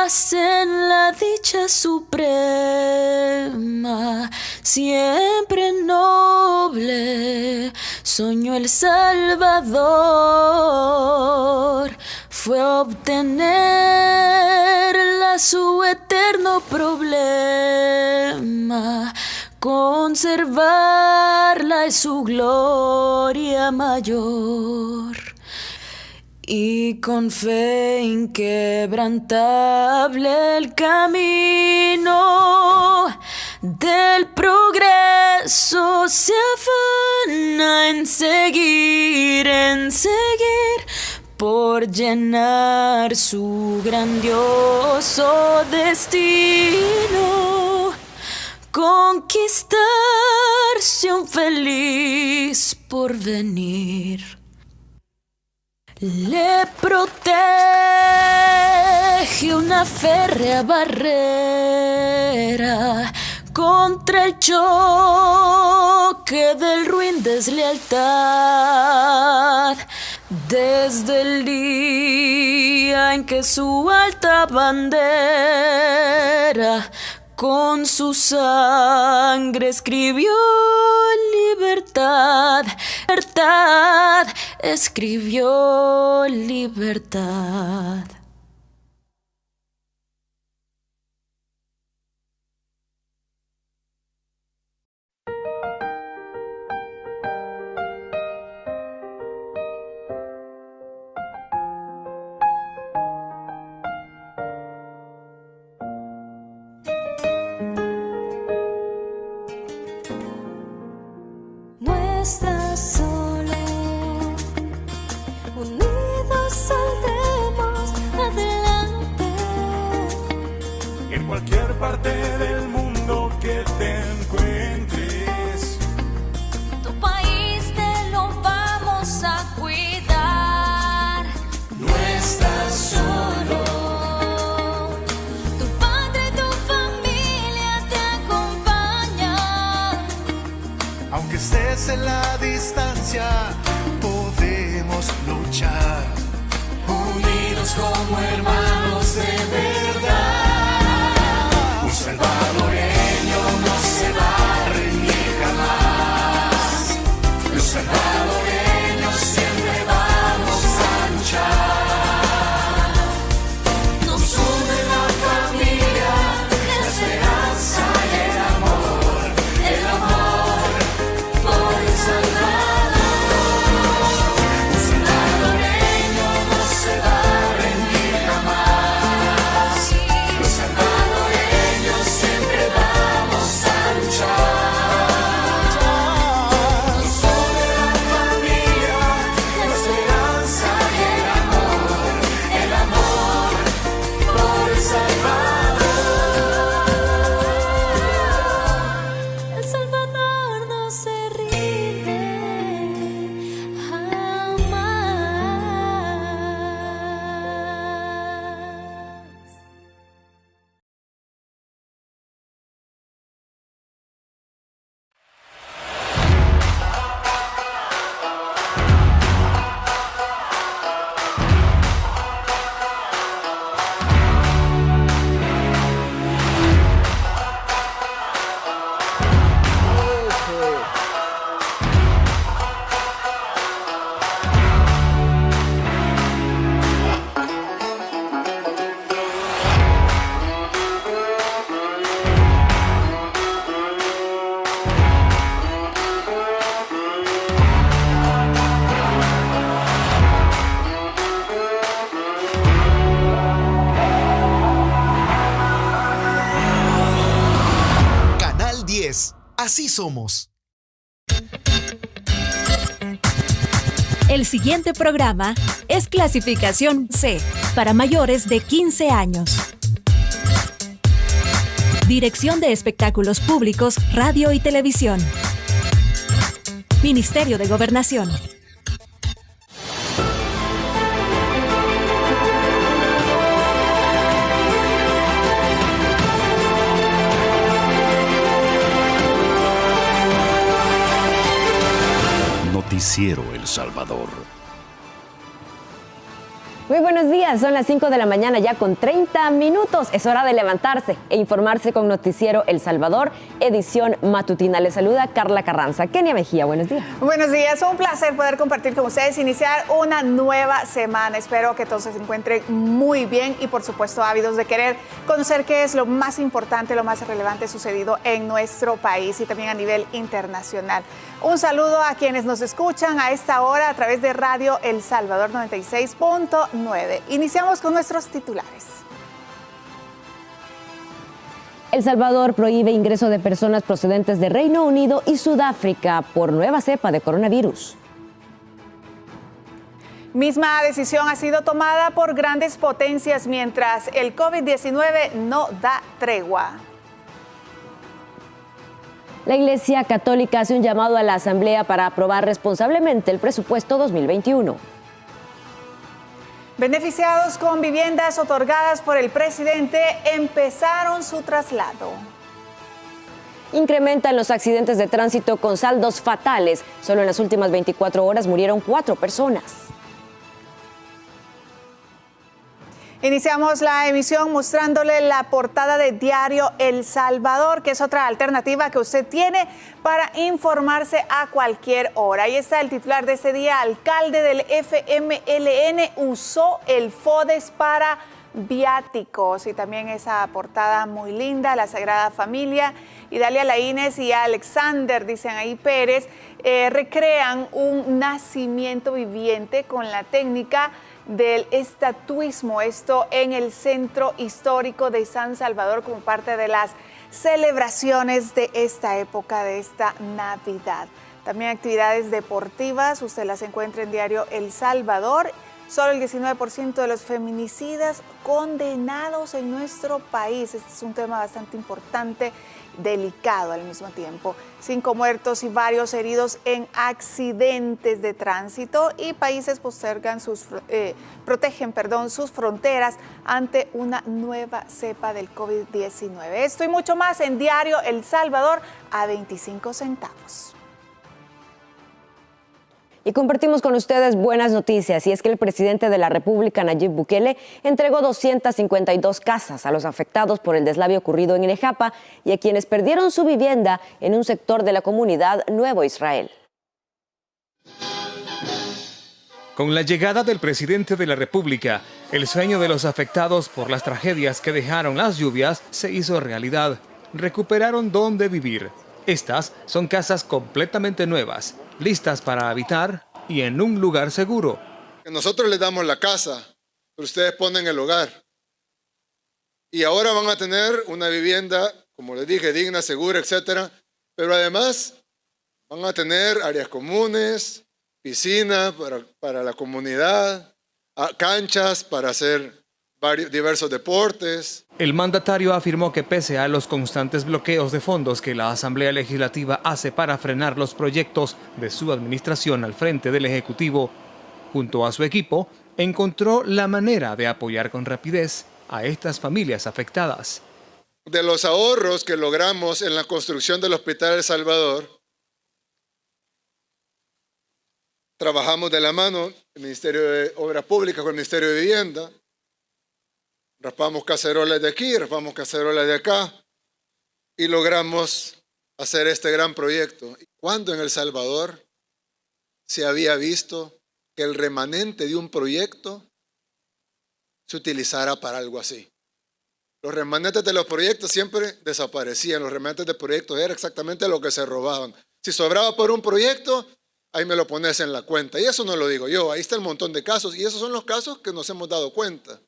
paz en la dicha suprema, siempre noble, soñó el Salvador, fue obtenerla su eterno problema, conservarla es su gloria mayor. Y con fe inquebrantable el camino del progreso se afana en seguir, por llenar su grandioso destino, conquistarse un feliz porvenir. Le protege una férrea barrera contra el choque del ruin deslealtad. Desde el día en que su alta bandera con su sangre escribió libertad, escribió libertad. Estás solo, unidos saldremos adelante. En cualquier parte del mundo que te encuentres, tu país te lo vamos a cuidar. no estás solo. Tu padre y tu familia te acompañan. Aunque estés en la distancia, podemos luchar, unidos como hermanos de verdad. Un salvadoreño no se va a rendir jamás. Los salvadoreños siempre vamos a luchar. Nos une la familia, la esperanza y el amor, el amor por El Salvador. Un salvadoreño no se va a rendir jamás. Los salvadoreños siempre vamos a luchar. Nos une la familia, la esperanza y el amor por El Salvador. El Salvador no se rinde jamás. Canal 10. Así somos. El siguiente programa es clasificación C para mayores de 15 años. Dirección de Espectáculos Públicos, Radio y Televisión. Ministerio de Gobernación. Noticiero El Salvador. Muy buenos días, son las 5 de la mañana ya con 30 minutos. Es hora de levantarse e informarse con Noticiero El Salvador, edición matutina. Les saluda Carla Carranza. Kenia Mejía, buenos días. Buenos días, un placer poder compartir con ustedes, iniciar una nueva semana. Espero que todos se encuentren muy bien y por supuesto ávidos de querer conocer qué es lo más importante, lo más relevante sucedido en nuestro país y también a nivel internacional. Un saludo a quienes nos escuchan a esta hora a través de Radio El Salvador 96.9. Iniciamos con nuestros titulares. El Salvador prohíbe ingreso de personas procedentes de Reino Unido y Sudáfrica por nueva cepa de coronavirus. Misma decisión ha sido tomada por grandes potencias mientras el COVID-19 no da tregua. La Iglesia Católica hace un llamado a la Asamblea para aprobar responsablemente el presupuesto 2021. Beneficiados con viviendas otorgadas por el presidente empezaron su traslado. Incrementan los accidentes de tránsito con saldos fatales. Solo en las últimas 24 horas murieron 4 personas. Iniciamos la emisión mostrándole la portada de Diario El Salvador, que es otra alternativa que usted tiene para informarse a cualquier hora. Ahí está el titular de este día: alcalde del FMLN usó el FODES para viáticos. Y también esa portada muy linda, la Sagrada Familia, Idalia Laínez y Alexander, dicen ahí Pérez, recrean un nacimiento viviente con la técnica del estatuismo, esto en el Centro Histórico de San Salvador como parte de las celebraciones de esta época, de esta Navidad. También actividades deportivas, usted las encuentra en Diario El Salvador. Solo el 19% de los feminicidas condenados en nuestro país. Este es un tema bastante importante, delicado al mismo tiempo. 5 muertos y varios heridos en accidentes de tránsito, y países protegen sus fronteras ante una nueva cepa del COVID-19. Esto y mucho más en Diario El Salvador a 25 centavos. Y compartimos con ustedes buenas noticias, y es que el presidente de la República, Nayib Bukele, entregó 252 casas a los afectados por el deslave ocurrido en Inejapa y a quienes perdieron su vivienda en un sector de la comunidad Nuevo Israel. Con la llegada del presidente de la República, el sueño de los afectados por las tragedias que dejaron las lluvias se hizo realidad. Recuperaron dónde vivir. Estas son casas completamente nuevas, listas para habitar y en un lugar seguro. Nosotros les damos la casa, pero ustedes ponen el hogar. Y ahora van a tener una vivienda, como les dije, digna, segura, etcétera. Pero además van a tener áreas comunes, piscina para la comunidad, canchas para hacer diversos deportes. El mandatario afirmó que pese a los constantes bloqueos de fondos que la Asamblea Legislativa hace para frenar los proyectos de su administración al frente del Ejecutivo, junto a su equipo, encontró la manera de apoyar con rapidez a estas familias afectadas. De los ahorros que logramos en la construcción del Hospital El Salvador, trabajamos de la mano el Ministerio de Obras Públicas con el Ministerio de Vivienda. Raspamos cacerolas de aquí, raspamos cacerolas de acá y logramos hacer este gran proyecto. ¿Cuándo en El Salvador se había visto que el remanente de un proyecto se utilizara para algo así? Los remanentes de los proyectos siempre desaparecían. Los remanentes de proyectos era exactamente lo que se robaban. Si sobraba por un proyecto, ahí me lo pones en la cuenta. Y eso no lo digo yo, ahí está el montón de casos. Y esos son los casos que nos hemos dado cuenta.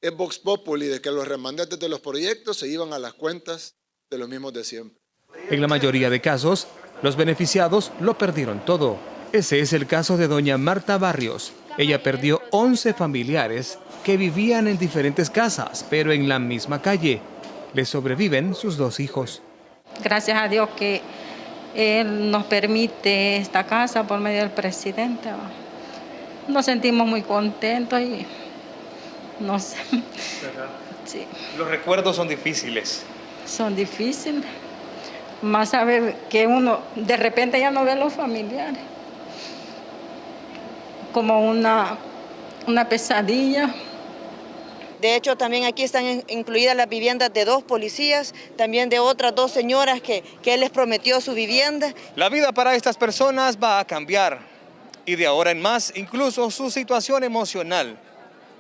Es Vox Populi de que los remanentes de los proyectos se iban a las cuentas de los mismos de siempre. En la mayoría de casos, los beneficiados lo perdieron todo. Ese es el caso de doña Marta Barrios. Ella perdió 11 familiares que vivían en diferentes casas, pero en la misma calle. Le sobreviven sus 2 hijos. Gracias a Dios que Él nos permite esta casa por medio del presidente. Nos sentimos muy contentos y no sé. Sí. Los recuerdos son difíciles. Son difíciles. Más saber que uno de repente ya no ve a los familiares. Como una una pesadilla. De hecho, también aquí están incluidas las viviendas de 2 policías, también de otras 2 señoras que él les prometió su vivienda. La vida para estas personas va a cambiar y de ahora en más incluso su situación emocional,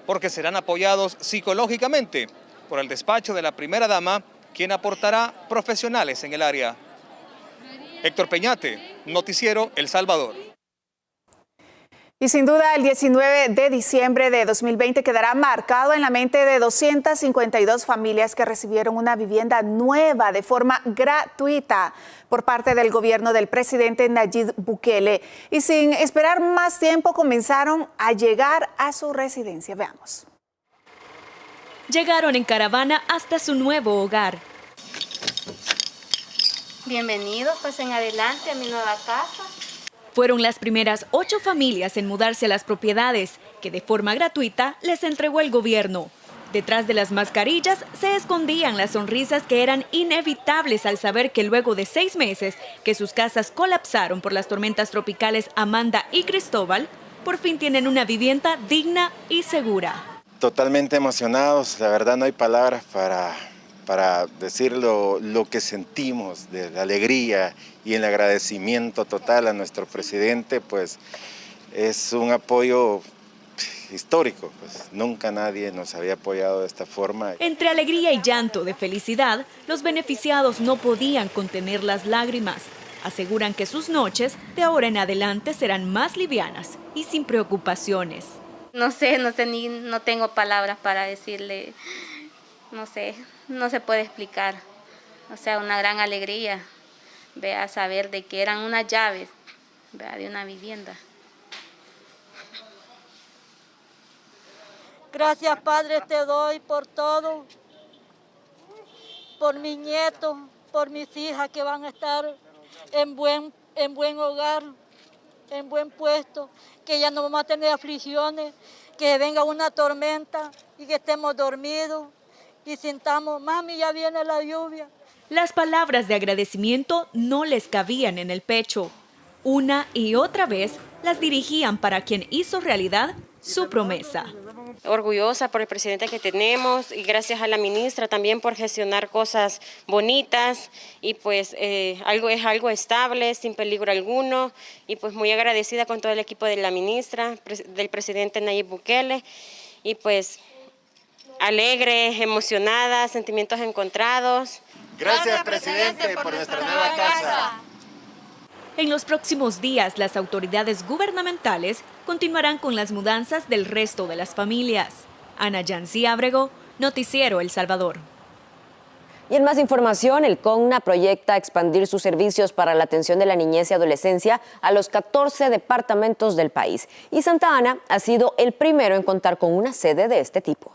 porque serán apoyados psicológicamente por el despacho de la primera dama, quien aportará profesionales en el área. Héctor Peñate, Noticiero El Salvador. Y sin duda el 19 de diciembre de 2020 quedará marcado en la mente de 252 familias que recibieron una vivienda nueva de forma gratuita por parte del gobierno del presidente Nayib Bukele. Y sin esperar más tiempo comenzaron a llegar a su residencia. Veamos. Llegaron en caravana hasta su nuevo hogar. Bienvenidos, pasen adelante a mi nueva casa. Fueron las primeras 8 familias en mudarse a las propiedades que de forma gratuita les entregó el gobierno. Detrás de las mascarillas se escondían las sonrisas que eran inevitables al saber que luego de 6 meses que sus casas colapsaron por las tormentas tropicales Amanda y Cristóbal, por fin tienen una vivienda digna y segura. Totalmente emocionados, la verdad no hay palabras para decir lo que sentimos de la alegría y el agradecimiento total a nuestro presidente, pues es un apoyo histórico, pues nunca nadie nos había apoyado de esta forma. Entre alegría y llanto de felicidad, los beneficiados no podían contener las lágrimas. Aseguran que sus noches de ahora en adelante serán más livianas y sin preocupaciones. No tengo palabras para decirle, no se puede explicar. O sea, una gran alegría, vea, saber de que eran unas llaves, vea, de una vivienda. Gracias, Padre, te doy por todo, por mis nietos, por mis hijas que van a estar en buen hogar, en buen puesto, que ya no vamos a tener aflicciones, que venga una tormenta y que estemos dormidos y sintamos, mami, ya viene la lluvia. Las palabras de agradecimiento no les cabían en el pecho. Una y otra vez las dirigían para quien hizo realidad su promesa. Orgullosa por el presidente que tenemos y gracias a la ministra también por gestionar cosas bonitas y pues es algo estable, sin peligro alguno y pues muy agradecida con todo el equipo de la ministra, del presidente Nayib Bukele y pues alegre, emocionada, sentimientos encontrados. Gracias, presidente, por nuestra nueva casa. En los próximos días, las autoridades gubernamentales continuarán con las mudanzas del resto de las familias. Ana Yancy Ábrego, Noticiero El Salvador. Y en más información, el CONNA proyecta expandir sus servicios para la atención de la niñez y adolescencia a los 14 departamentos del país. Y Santa Ana ha sido el primero en contar con una sede de este tipo.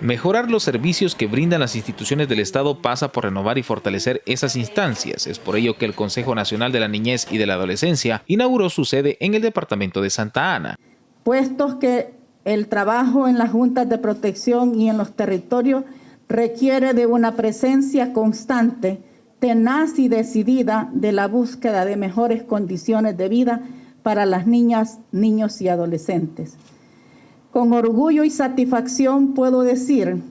Mejorar los servicios que brindan las instituciones del Estado pasa por renovar y fortalecer esas instancias. Es por ello que el Consejo Nacional de la Niñez y de la Adolescencia inauguró su sede en el departamento de Santa Ana. Puestos que el trabajo en las juntas de protección y en los territorios requiere de una presencia constante, tenaz y decidida de la búsqueda de mejores condiciones de vida para las niñas, niños y adolescentes. Con orgullo y satisfacción puedo decir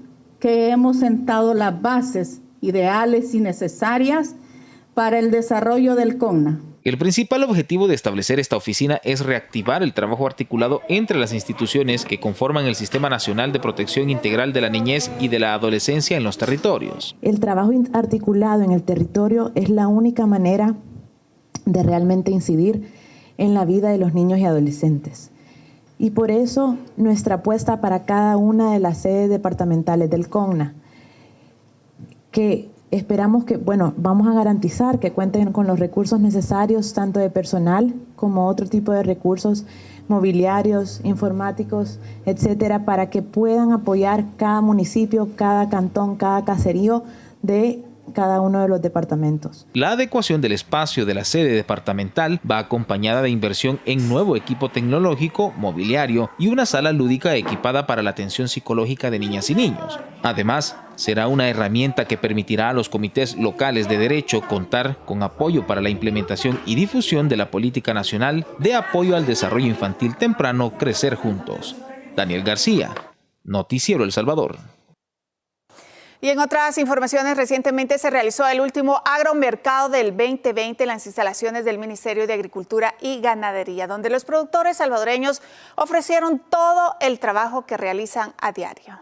que hemos sentado las bases ideales y necesarias para el desarrollo del CONNA. El principal objetivo de establecer esta oficina es reactivar el trabajo articulado entre las instituciones que conforman el Sistema Nacional de Protección Integral de la Niñez y de la Adolescencia en los territorios. El trabajo articulado en el territorio es la única manera de realmente incidir en la vida de los niños y adolescentes. Y por eso nuestra apuesta para cada una de las sedes departamentales del CONNA, que esperamos que, vamos a garantizar que cuenten con los recursos necesarios, tanto de personal como otro tipo de recursos mobiliarios, informáticos, etcétera, para que puedan apoyar cada municipio, cada cantón, cada caserío de cada uno de los departamentos. La adecuación del espacio de la sede departamental va acompañada de inversión en nuevo equipo tecnológico, mobiliario y una sala lúdica equipada para la atención psicológica de niñas y niños. Además, será una herramienta que permitirá a los comités locales de derecho contar con apoyo para la implementación y difusión de la política nacional de apoyo al desarrollo infantil temprano Crecer Juntos. Daniel García, Noticiero El Salvador. Y en otras informaciones, recientemente se realizó el último agromercado del 2020 en las instalaciones del Ministerio de Agricultura y Ganadería, donde los productores salvadoreños ofrecieron todo el trabajo que realizan a diario.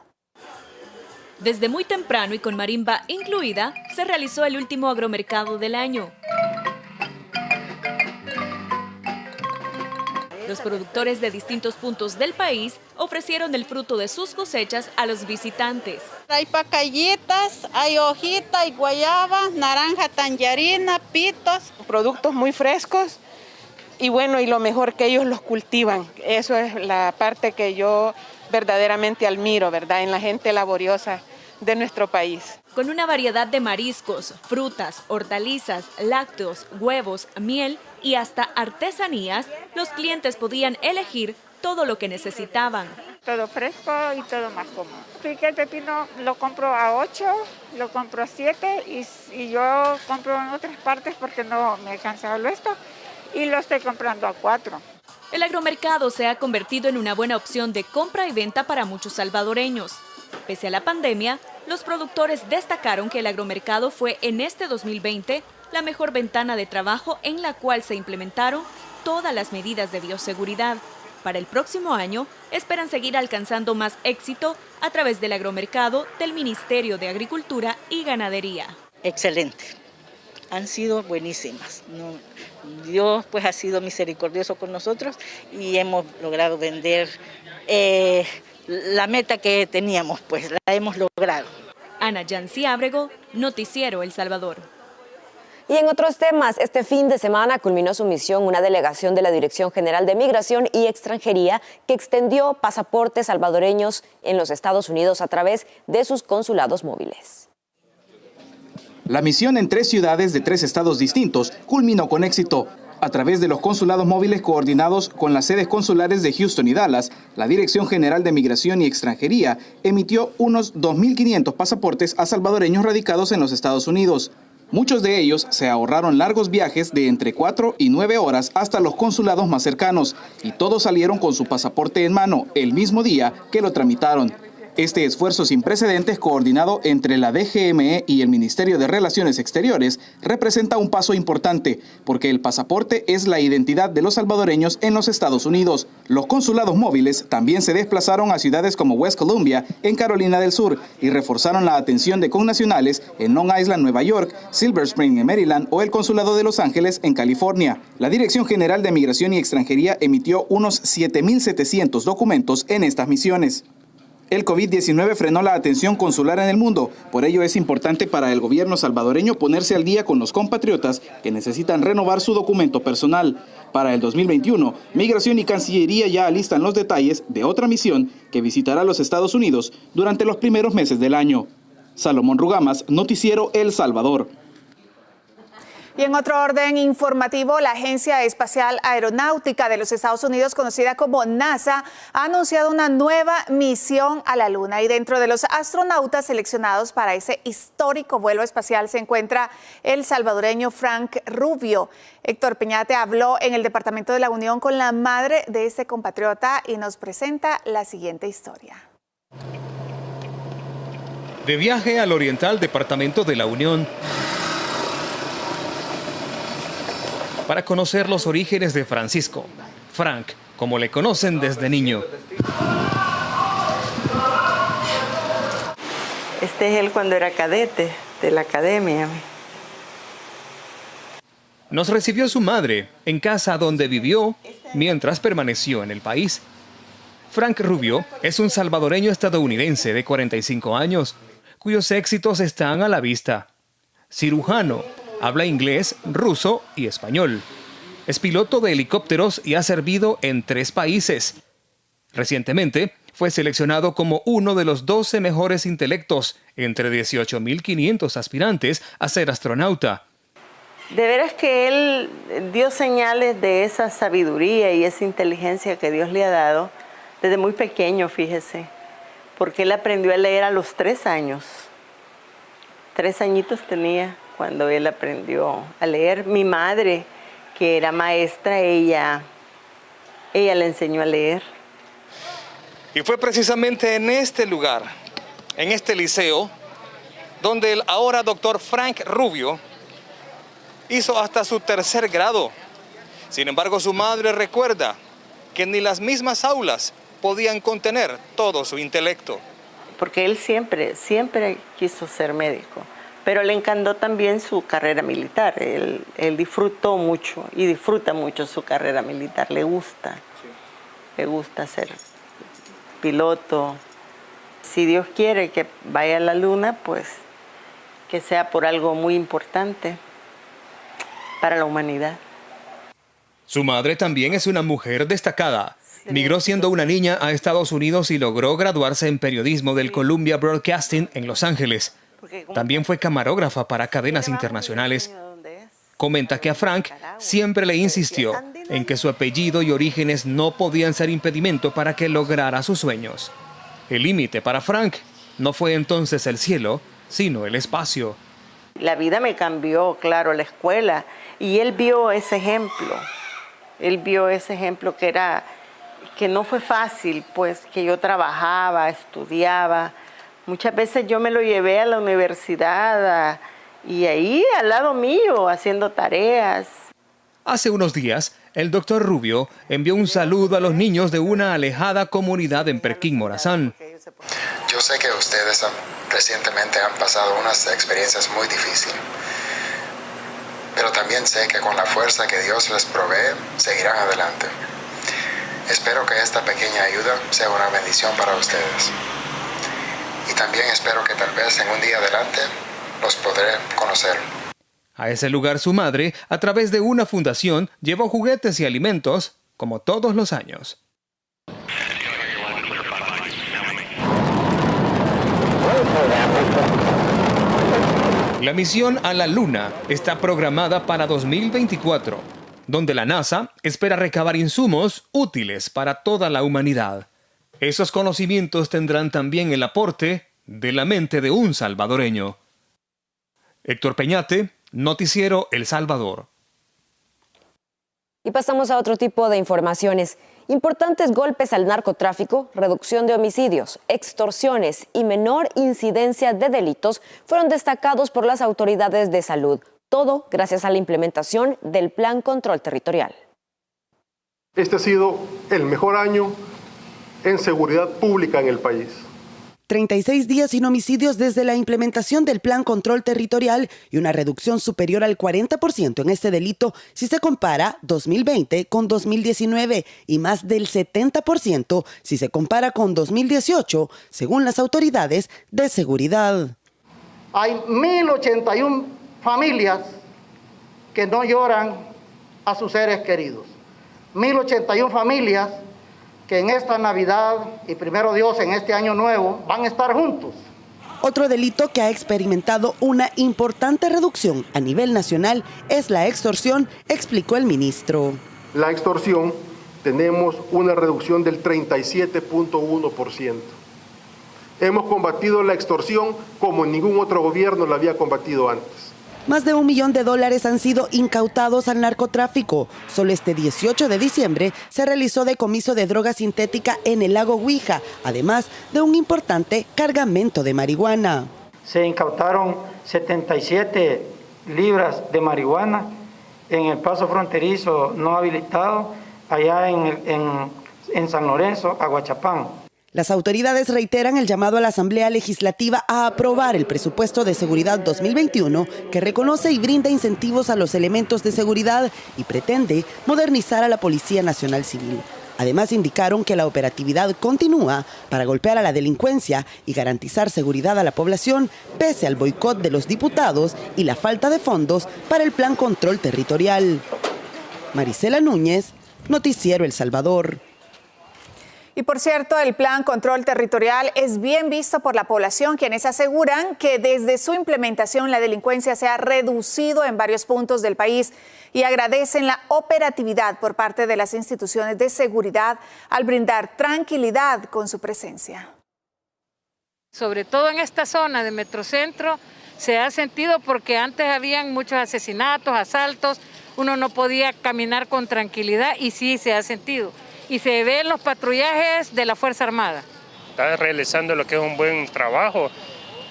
Desde muy temprano y con marimba incluida, se realizó el último agromercado del año. Los productores de distintos puntos del país ofrecieron el fruto de sus cosechas a los visitantes. Hay pacayitas, hay hojita, hay guayaba, naranja, tangerina, pitos. Productos muy frescos y bueno, y lo mejor que ellos los cultivan. Eso es la parte que yo verdaderamente admiro, ¿verdad? En la gente laboriosa de nuestro país. Con una variedad de mariscos, frutas, hortalizas, lácteos, huevos, miel y hasta artesanías, los clientes podían elegir todo lo que necesitaban. Todo fresco y todo más cómodo. Pique el pepino lo compro a 8, lo compro a 7 y yo compro en otras partes porque no me he cansado esto y lo estoy comprando a 4. El agromercado se ha convertido en una buena opción de compra y venta para muchos salvadoreños. Pese a la pandemia, los productores destacaron que el agromercado fue en este 2020 la mejor ventana de trabajo en la cual se implementaron todas las medidas de bioseguridad. Para el próximo año, esperan seguir alcanzando más éxito a través del agromercado del Ministerio de Agricultura y Ganadería. Excelente, han sido buenísimas. Dios pues ha sido misericordioso con nosotros y hemos logrado vender la meta que teníamos, pues la hemos logrado. Ana Yancy Ábrego, Noticiero El Salvador. Y en otros temas, este fin de semana culminó su misión una delegación de la Dirección General de Migración y Extranjería que extendió pasaportes salvadoreños en los Estados Unidos a través de sus consulados móviles. La misión en 3 ciudades de 3 estados distintos culminó con éxito. A través de los consulados móviles coordinados con las sedes consulares de Houston y Dallas, la Dirección General de Migración y Extranjería emitió unos 2.500 pasaportes a salvadoreños radicados en los Estados Unidos. Muchos de ellos se ahorraron largos viajes de entre 4 y 9 horas hasta los consulados más cercanos y todos salieron con su pasaporte en mano el mismo día que lo tramitaron. Este esfuerzo sin precedentes coordinado entre la DGME y el Ministerio de Relaciones Exteriores representa un paso importante porque el pasaporte es la identidad de los salvadoreños en los Estados Unidos. Los consulados móviles también se desplazaron a ciudades como West Columbia, en Carolina del Sur, y reforzaron la atención de connacionales en Long Island, Nueva York, Silver Spring, en Maryland, o el Consulado de Los Ángeles, en California. La Dirección General de Migración y Extranjería emitió unos 7.700 documentos en estas misiones. El COVID-19 frenó la atención consular en el mundo, por ello es importante para el gobierno salvadoreño ponerse al día con los compatriotas que necesitan renovar su documento personal. Para el 2021, Migración y Cancillería ya alistan los detalles de otra misión que visitará los Estados Unidos durante los primeros meses del año. Salomón Rugamas, Noticiero El Salvador. Y en otro orden informativo, la Agencia Espacial Aeronáutica de los Estados Unidos, conocida como NASA, ha anunciado una nueva misión a la Luna. Y dentro de los astronautas seleccionados para ese histórico vuelo espacial se encuentra el salvadoreño Frank Rubio. Héctor Peñate habló en el Departamento de la Unión con la madre de este compatriota y nos presenta la siguiente historia. De viaje al oriental Departamento de la Unión, para conocer los orígenes de Francisco, Frank, como le conocen desde niño. Este es él cuando era cadete de la academia. Nos recibió su madre en casa donde vivió mientras permaneció en el país. Frank Rubio es un salvadoreño estadounidense de 45 años, cuyos éxitos están a la vista. Cirujano, habla inglés, ruso y español. Es piloto de helicópteros y ha servido en 3 países. Recientemente fue seleccionado como uno de los 12 mejores intelectos entre 18.500 aspirantes a ser astronauta. De veras que él dio señales de esa sabiduría y esa inteligencia que Dios le ha dado desde muy pequeño, fíjese, porque él aprendió a leer a los 3 años. 3 añitos tenía cuando él aprendió a leer. Mi madre, que era maestra, ella le enseñó a leer. Y fue precisamente en este lugar, en este liceo, donde el ahora doctor Frank Rubio hizo hasta su 3er grado. Sin embargo, su madre recuerda que ni las mismas aulas podían contener todo su intelecto. Porque él siempre quiso ser médico, pero le encantó también su carrera militar. Él disfrutó mucho y disfruta mucho su carrera militar, le gusta ser piloto. Si Dios quiere que vaya a la luna, pues que sea por algo muy importante para la humanidad. Su madre también es una mujer destacada. Migró siendo una niña a Estados Unidos y logró graduarse en periodismo del Columbia Broadcasting en Los Ángeles. También fue camarógrafa para cadenas internacionales. Comenta que a Frank siempre le insistió en que su apellido y orígenes no podían ser impedimento para que lograra sus sueños. El límite para Frank no fue entonces el cielo, sino el espacio. La vida me cambió, claro, la escuela, y él vio ese ejemplo. Él vio ese ejemplo que no fue fácil, pues, que yo trabajaba, estudiaba. Muchas veces yo me lo llevé a la universidad y ahí al lado mío haciendo tareas. Hace unos días, el doctor Rubio envió un saludo a los niños de una alejada comunidad en Perquín, Morazán. Yo sé que ustedes recientemente han pasado unas experiencias muy difíciles, pero también sé que con la fuerza que Dios les provee, seguirán adelante. Espero que esta pequeña ayuda sea una bendición para ustedes. Y también espero que tal vez en un día adelante los podré conocer. A ese lugar su madre, a través de una fundación, llevó juguetes y alimentos, como todos los años. La misión a la Luna está programada para 2024, donde la NASA espera recabar insumos útiles para toda la humanidad. Esos conocimientos tendrán también el aporte de la mente de un salvadoreño. Héctor Peñate, Noticiero El Salvador. Y pasamos a otro tipo de informaciones. Importantes golpes al narcotráfico, reducción de homicidios, extorsiones y menor incidencia de delitos fueron destacados por las autoridades de salud. Todo gracias a la implementación del Plan Control Territorial. Este ha sido el mejor año en seguridad pública en el país. 36 días sin homicidios desde la implementación del Plan Control Territorial y una reducción superior al 40% en este delito si se compara 2020 con 2019 y más del 70% si se compara con 2018, según las autoridades de seguridad. Hay 1.081 familias que no lloran a sus seres queridos. 1.081 familias que en esta Navidad y primero Dios en este año nuevo van a estar juntos. Otro delito que ha experimentado una importante reducción a nivel nacional es la extorsión, explicó el ministro. La extorsión tenemos una reducción del 37.1%. Hemos combatido la extorsión como ningún otro gobierno la había combatido antes. Más de $1 millón han sido incautados al narcotráfico. Solo este 18 de diciembre se realizó decomiso de droga sintética en el lago Huija, además de un importante cargamento de marihuana. Se incautaron 77 libras de marihuana en el paso fronterizo no habilitado allá en San Lorenzo, Aguachapán. Las autoridades reiteran el llamado a la Asamblea Legislativa a aprobar el presupuesto de seguridad 2021 que reconoce y brinda incentivos a los elementos de seguridad y pretende modernizar a la Policía Nacional Civil. Además, indicaron que la operatividad continúa para golpear a la delincuencia y garantizar seguridad a la población pese al boicot de los diputados y la falta de fondos para el Plan Control Territorial. Marisela Núñez, Noticiero El Salvador. Y por cierto, el Plan Control Territorial es bien visto por la población, quienes aseguran que desde su implementación la delincuencia se ha reducido en varios puntos del país y agradecen la operatividad por parte de las instituciones de seguridad al brindar tranquilidad con su presencia. Sobre todo en esta zona de Metrocentro se ha sentido porque antes habían muchos asesinatos, asaltos, uno no podía caminar con tranquilidad y sí se ha sentido. Y se ven los patrullajes de la Fuerza Armada. Está realizando lo que es un buen trabajo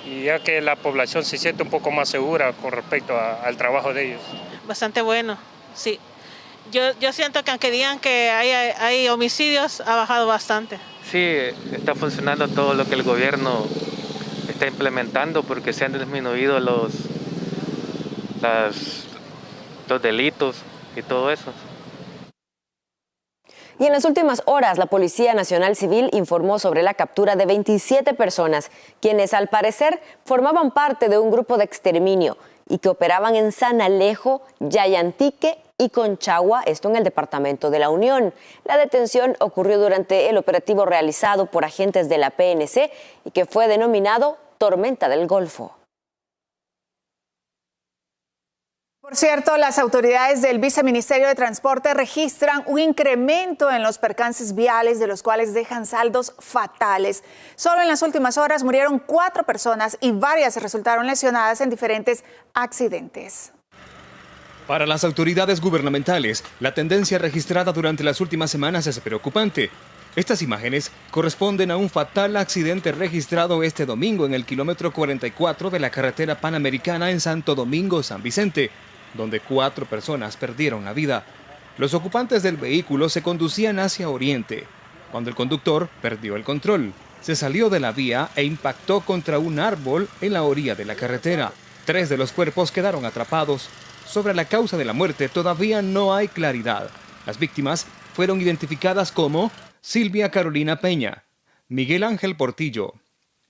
y ya que la población se siente un poco más segura con respecto al trabajo de ellos. Bastante bueno, sí. Yo siento que aunque digan que hay homicidios, ha bajado bastante. Sí, está funcionando todo lo que el gobierno está implementando porque se han disminuido los delitos y todo eso. Y en las últimas horas, la Policía Nacional Civil informó sobre la captura de 27 personas, quienes al parecer formaban parte de un grupo de exterminio y que operaban en San Alejo, Yayantique y Conchagua, esto en el departamento de La Unión. La detención ocurrió durante el operativo realizado por agentes de la PNC y que fue denominado Tormenta del Golfo. Por cierto, las autoridades del Viceministerio de Transporte registran un incremento en los percances viales, de los cuales dejan saldos fatales. Solo en las últimas horas murieron 4 personas y varias resultaron lesionadas en diferentes accidentes. Para las autoridades gubernamentales, la tendencia registrada durante las últimas semanas es preocupante. Estas imágenes corresponden a un fatal accidente registrado este domingo en el kilómetro 44 de la carretera panamericana en Santo Domingo, San Vicente, donde 4 personas perdieron la vida. Los ocupantes del vehículo se conducían hacia oriente, cuando el conductor perdió el control. Se salió de la vía e impactó contra un árbol en la orilla de la carretera. 3 de los cuerpos quedaron atrapados. Sobre la causa de la muerte todavía no hay claridad. Las víctimas fueron identificadas como Silvia Carolina Peña, Miguel Ángel Portillo,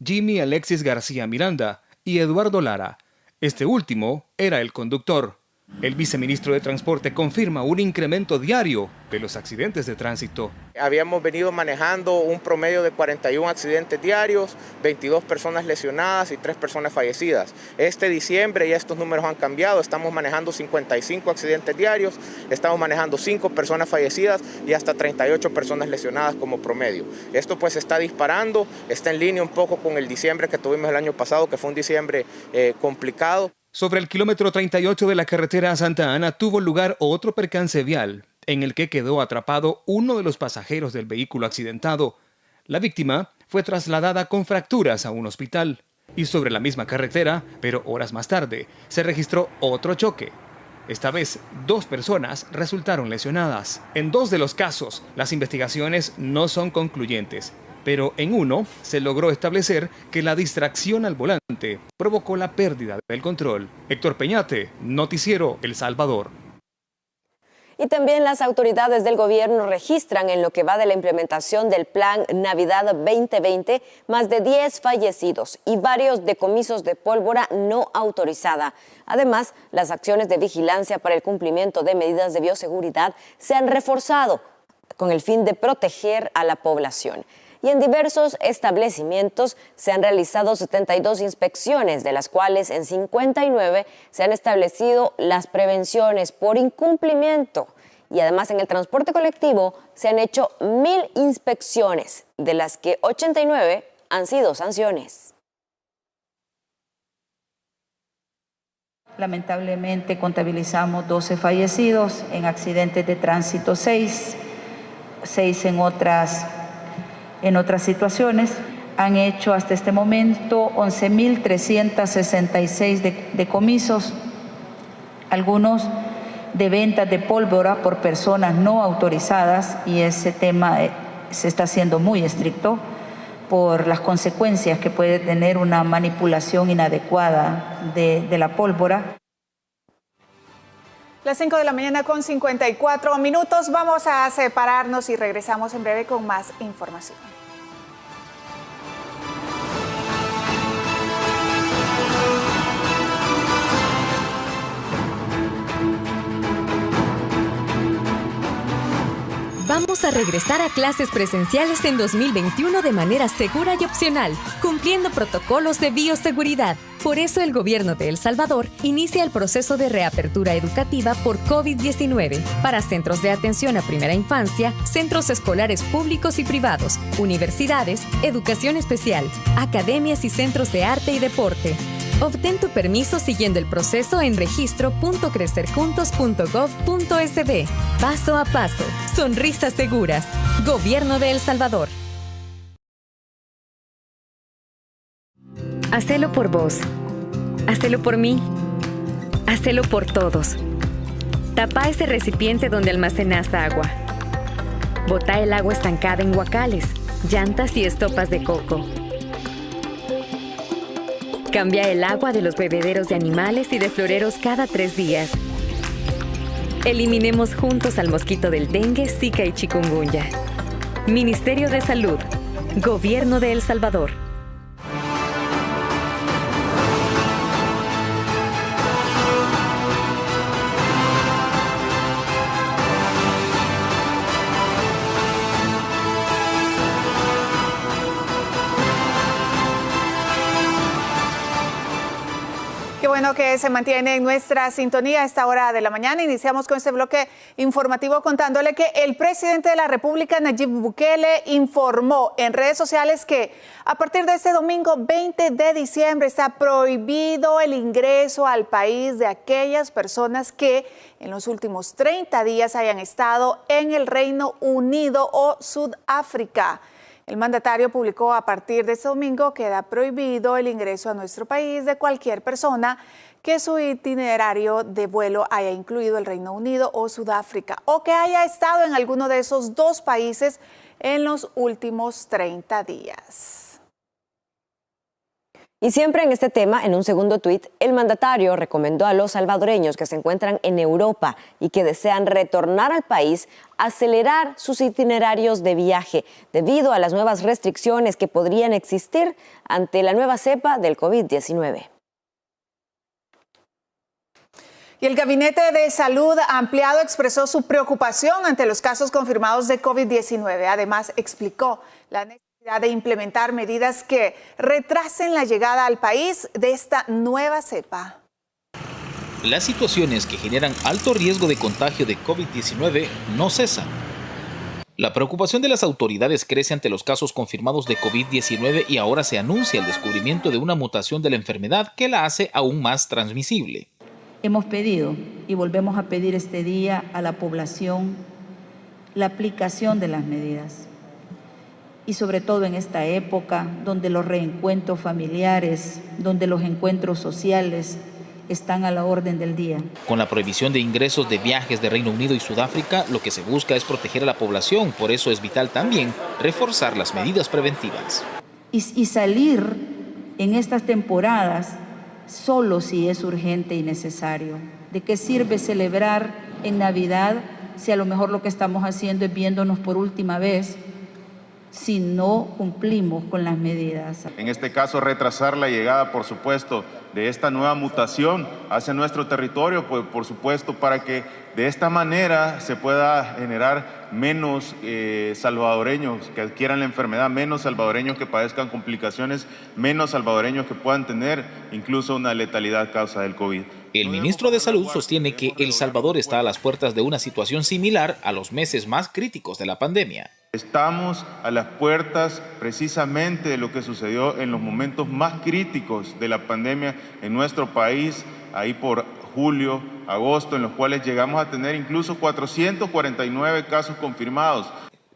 Jimmy Alexis García Miranda y Eduardo Lara. Este último era el conductor. El viceministro de Transporte confirma un incremento diario de los accidentes de tránsito. Habíamos venido manejando un promedio de 41 accidentes diarios, 22 personas lesionadas y 3 personas fallecidas. Este diciembre ya estos números han cambiado, estamos manejando 55 accidentes diarios, estamos manejando 5 personas fallecidas y hasta 38 personas lesionadas como promedio. Esto pues está disparando, está en línea un poco con el diciembre que tuvimos el año pasado, que fue un diciembre complicado. Sobre el kilómetro 38 de la carretera a Santa Ana tuvo lugar otro percance vial, en el que quedó atrapado uno de los pasajeros del vehículo accidentado. La víctima fue trasladada con fracturas a un hospital. Y sobre la misma carretera, pero horas más tarde, se registró otro choque. Esta vez, 2 personas resultaron lesionadas. En 2 de los casos, las investigaciones no son concluyentes. Pero en uno se logró establecer que la distracción al volante provocó la pérdida del control. Héctor Peñate, Noticiero El Salvador. Y también las autoridades del gobierno registran en lo que va de la implementación del Plan Navidad 2020 más de 10 fallecidos y varios decomisos de pólvora no autorizada. Además, las acciones de vigilancia para el cumplimiento de medidas de bioseguridad se han reforzado con el fin de proteger a la población. Y en diversos establecimientos se han realizado 72 inspecciones, de las cuales en 59 se han establecido las prevenciones por incumplimiento. Y además en el transporte colectivo se han hecho 1,000 inspecciones, de las que 89 han sido sanciones. Lamentablemente contabilizamos 12 fallecidos, en accidentes de tránsito 6 en otras situaciones. Han hecho hasta este momento 11.366 decomisos, algunos de ventas de pólvora por personas no autorizadas, y ese tema se está haciendo muy estricto por las consecuencias que puede tener una manipulación inadecuada de la pólvora. Las 5 de la mañana con 54 minutos. Vamos a separarnos y regresamos en breve con más información. Vamos a a regresar a clases presenciales en 2021 de manera segura y opcional, cumpliendo protocolos de bioseguridad. Por eso el gobierno de El Salvador inicia el proceso de reapertura educativa por COVID-19 para centros de atención a primera infancia, centros escolares públicos y privados, universidades, educación especial, academias y centros de arte y deporte. Obtén tu permiso siguiendo el proceso en registro.crecerjuntos.gov.sb. Paso a paso. Sonrisas seguras. Gobierno de El Salvador. Hacelo por vos. Hacelo por mí. Hacelo por todos. Tapa ese recipiente donde almacenas agua. Botá el agua estancada en guacales, llantas y estopas de coco. Cambia el agua de los bebederos de animales y de floreros cada 3 días. Eliminemos juntos al mosquito del dengue, zika y chikungunya. Ministerio de Salud. Gobierno de El Salvador. Qué bueno que se mantiene en nuestra sintonía a esta hora de la mañana. Iniciamos con este bloque informativo contándole que el presidente de la República, Nayib Bukele, informó en redes sociales que a partir de este domingo 20 de diciembre está prohibido el ingreso al país de aquellas personas que en los últimos 30 días hayan estado en el Reino Unido o Sudáfrica. El mandatario publicó a partir de este domingo queda prohibido el ingreso a nuestro país de cualquier persona que su itinerario de vuelo haya incluido el Reino Unido o Sudáfrica o que haya estado en alguno de esos 2 países en los últimos 30 días. Y siempre en este tema, en un segundo tuit, el mandatario recomendó a los salvadoreños que se encuentran en Europa y que desean retornar al país acelerar sus itinerarios de viaje debido a las nuevas restricciones que podrían existir ante la nueva cepa del COVID-19. Y el Gabinete de Salud Ampliado expresó su preocupación ante los casos confirmados de COVID-19. Además, explicó la necesidad de implementar medidas que retrasen la llegada al país de esta nueva cepa. Las situaciones que generan alto riesgo de contagio de COVID-19 no cesan. La preocupación de las autoridades crece ante los casos confirmados de COVID-19 y ahora se anuncia el descubrimiento de una mutación de la enfermedad que la hace aún más transmisible. Hemos pedido y volvemos a pedir este día a la población la aplicación de las medidas. Y sobre todo en esta época donde los reencuentros familiares, donde los encuentros sociales están a la orden del día. Con la prohibición de ingresos de viajes de Reino Unido y Sudáfrica, lo que se busca es proteger a la población. Por eso es vital también reforzar las medidas preventivas. Y salir en estas temporadas solo si es urgente y necesario. ¿De qué sirve celebrar en Navidad si a lo mejor lo que estamos haciendo es viéndonos por última vez si no cumplimos con las medidas? En este caso, retrasar la llegada, por supuesto, de esta nueva mutación hacia nuestro territorio, pues, por supuesto, para que de esta manera se pueda generar menos salvadoreños que adquieran la enfermedad, menos salvadoreños que padezcan complicaciones, menos salvadoreños que puedan tener incluso una letalidad a causa del COVID. El ministro de Salud sostiene que El Salvador está a las puertas de una situación similar a los meses más críticos de la pandemia. Estamos a las puertas precisamente de lo que sucedió en los momentos más críticos de la pandemia en nuestro país, ahí por julio, agosto, en los cuales llegamos a tener incluso 449 casos confirmados.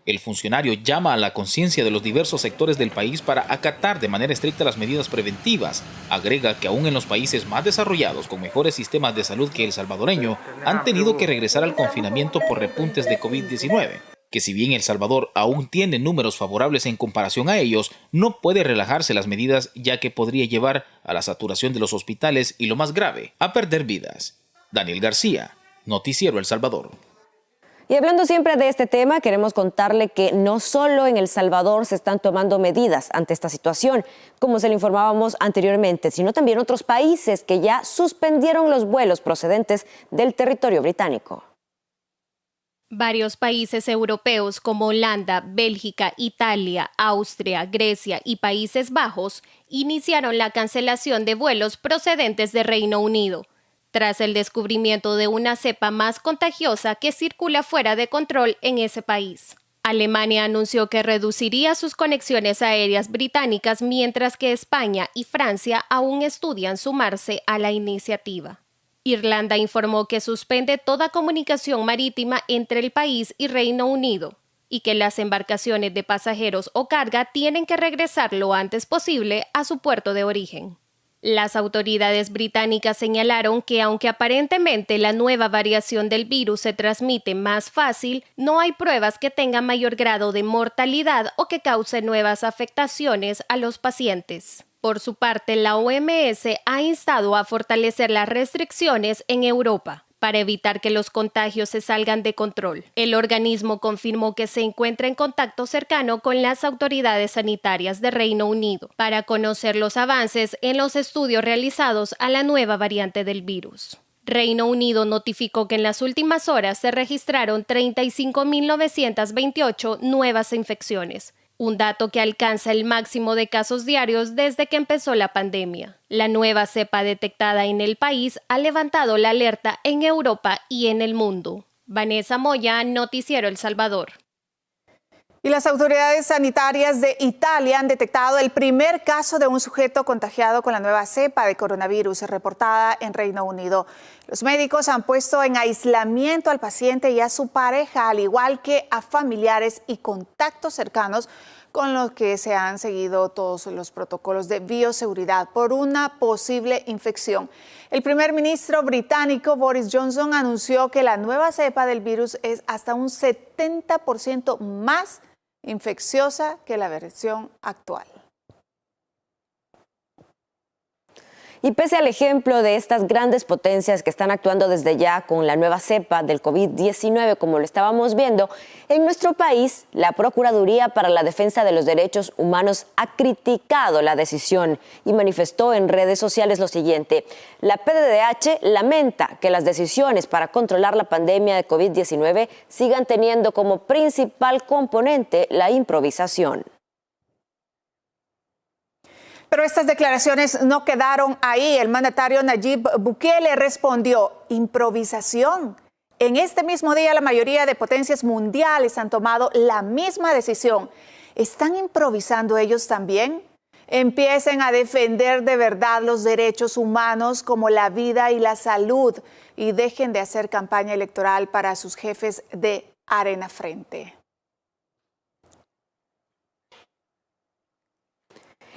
El funcionario llama a la conciencia de los diversos sectores del país para acatar de manera estricta las medidas preventivas. Agrega que aún en los países más desarrollados, con mejores sistemas de salud que el salvadoreño, han tenido que regresar al confinamiento por repuntes de COVID-19. Que si bien El Salvador aún tiene números favorables en comparación a ellos, no puede relajarse las medidas ya que podría llevar a la saturación de los hospitales y, lo más grave, a perder vidas. Daniel García, Noticiero El Salvador. Y hablando siempre de este tema, queremos contarle que no solo en El Salvador se están tomando medidas ante esta situación, como se le informábamos anteriormente, sino también otros países que ya suspendieron los vuelos procedentes del territorio británico. Varios países europeos como Holanda, Bélgica, Italia, Austria, Grecia y Países Bajos iniciaron la cancelación de vuelos procedentes de Reino Unido, tras el descubrimiento de una cepa más contagiosa que circula fuera de control en ese país. Alemania anunció que reduciría sus conexiones aéreas británicas, mientras que España y Francia aún estudian sumarse a la iniciativa. Irlanda informó que suspende toda comunicación marítima entre el país y Reino Unido y que las embarcaciones de pasajeros o carga tienen que regresar lo antes posible a su puerto de origen. Las autoridades británicas señalaron que aunque aparentemente la nueva variación del virus se transmite más fácil, no hay pruebas que tengan mayor grado de mortalidad o que cause nuevas afectaciones a los pacientes. Por su parte, la OMS ha instado a fortalecer las restricciones en Europa para evitar que los contagios se salgan de control. El organismo confirmó que se encuentra en contacto cercano con las autoridades sanitarias de Reino Unido para conocer los avances en los estudios realizados a la nueva variante del virus. Reino Unido notificó que en las últimas horas se registraron 35.928 nuevas infecciones, un dato que alcanza el máximo de casos diarios desde que empezó la pandemia. La nueva cepa detectada en el país ha levantado la alerta en Europa y en el mundo. Vanessa Moya, Noticiero El Salvador. Y las autoridades sanitarias de Italia han detectado el primer caso de un sujeto contagiado con la nueva cepa de coronavirus reportada en Reino Unido. Los médicos han puesto en aislamiento al paciente y a su pareja, al igual que a familiares y contactos cercanos con los que se han seguido todos los protocolos de bioseguridad por una posible infección. El primer ministro británico Boris Johnson anunció que la nueva cepa del virus es hasta un 70% más infecciosa que la versión actual. Y pese al ejemplo de estas grandes potencias que están actuando desde ya con la nueva cepa del COVID-19, como lo estábamos viendo, en nuestro país, la Procuraduría para la Defensa de los Derechos Humanos ha criticado la decisión y manifestó en redes sociales lo siguiente: la PDDH lamenta que las decisiones para controlar la pandemia de COVID-19 sigan teniendo como principal componente la improvisación. Pero estas declaraciones no quedaron ahí. El mandatario Nayib Bukele respondió: improvisación. En este mismo día, la mayoría de potencias mundiales han tomado la misma decisión. ¿Están improvisando ellos también? Empiecen a defender de verdad los derechos humanos como la vida y la salud y dejen de hacer campaña electoral para sus jefes de Arena Frente.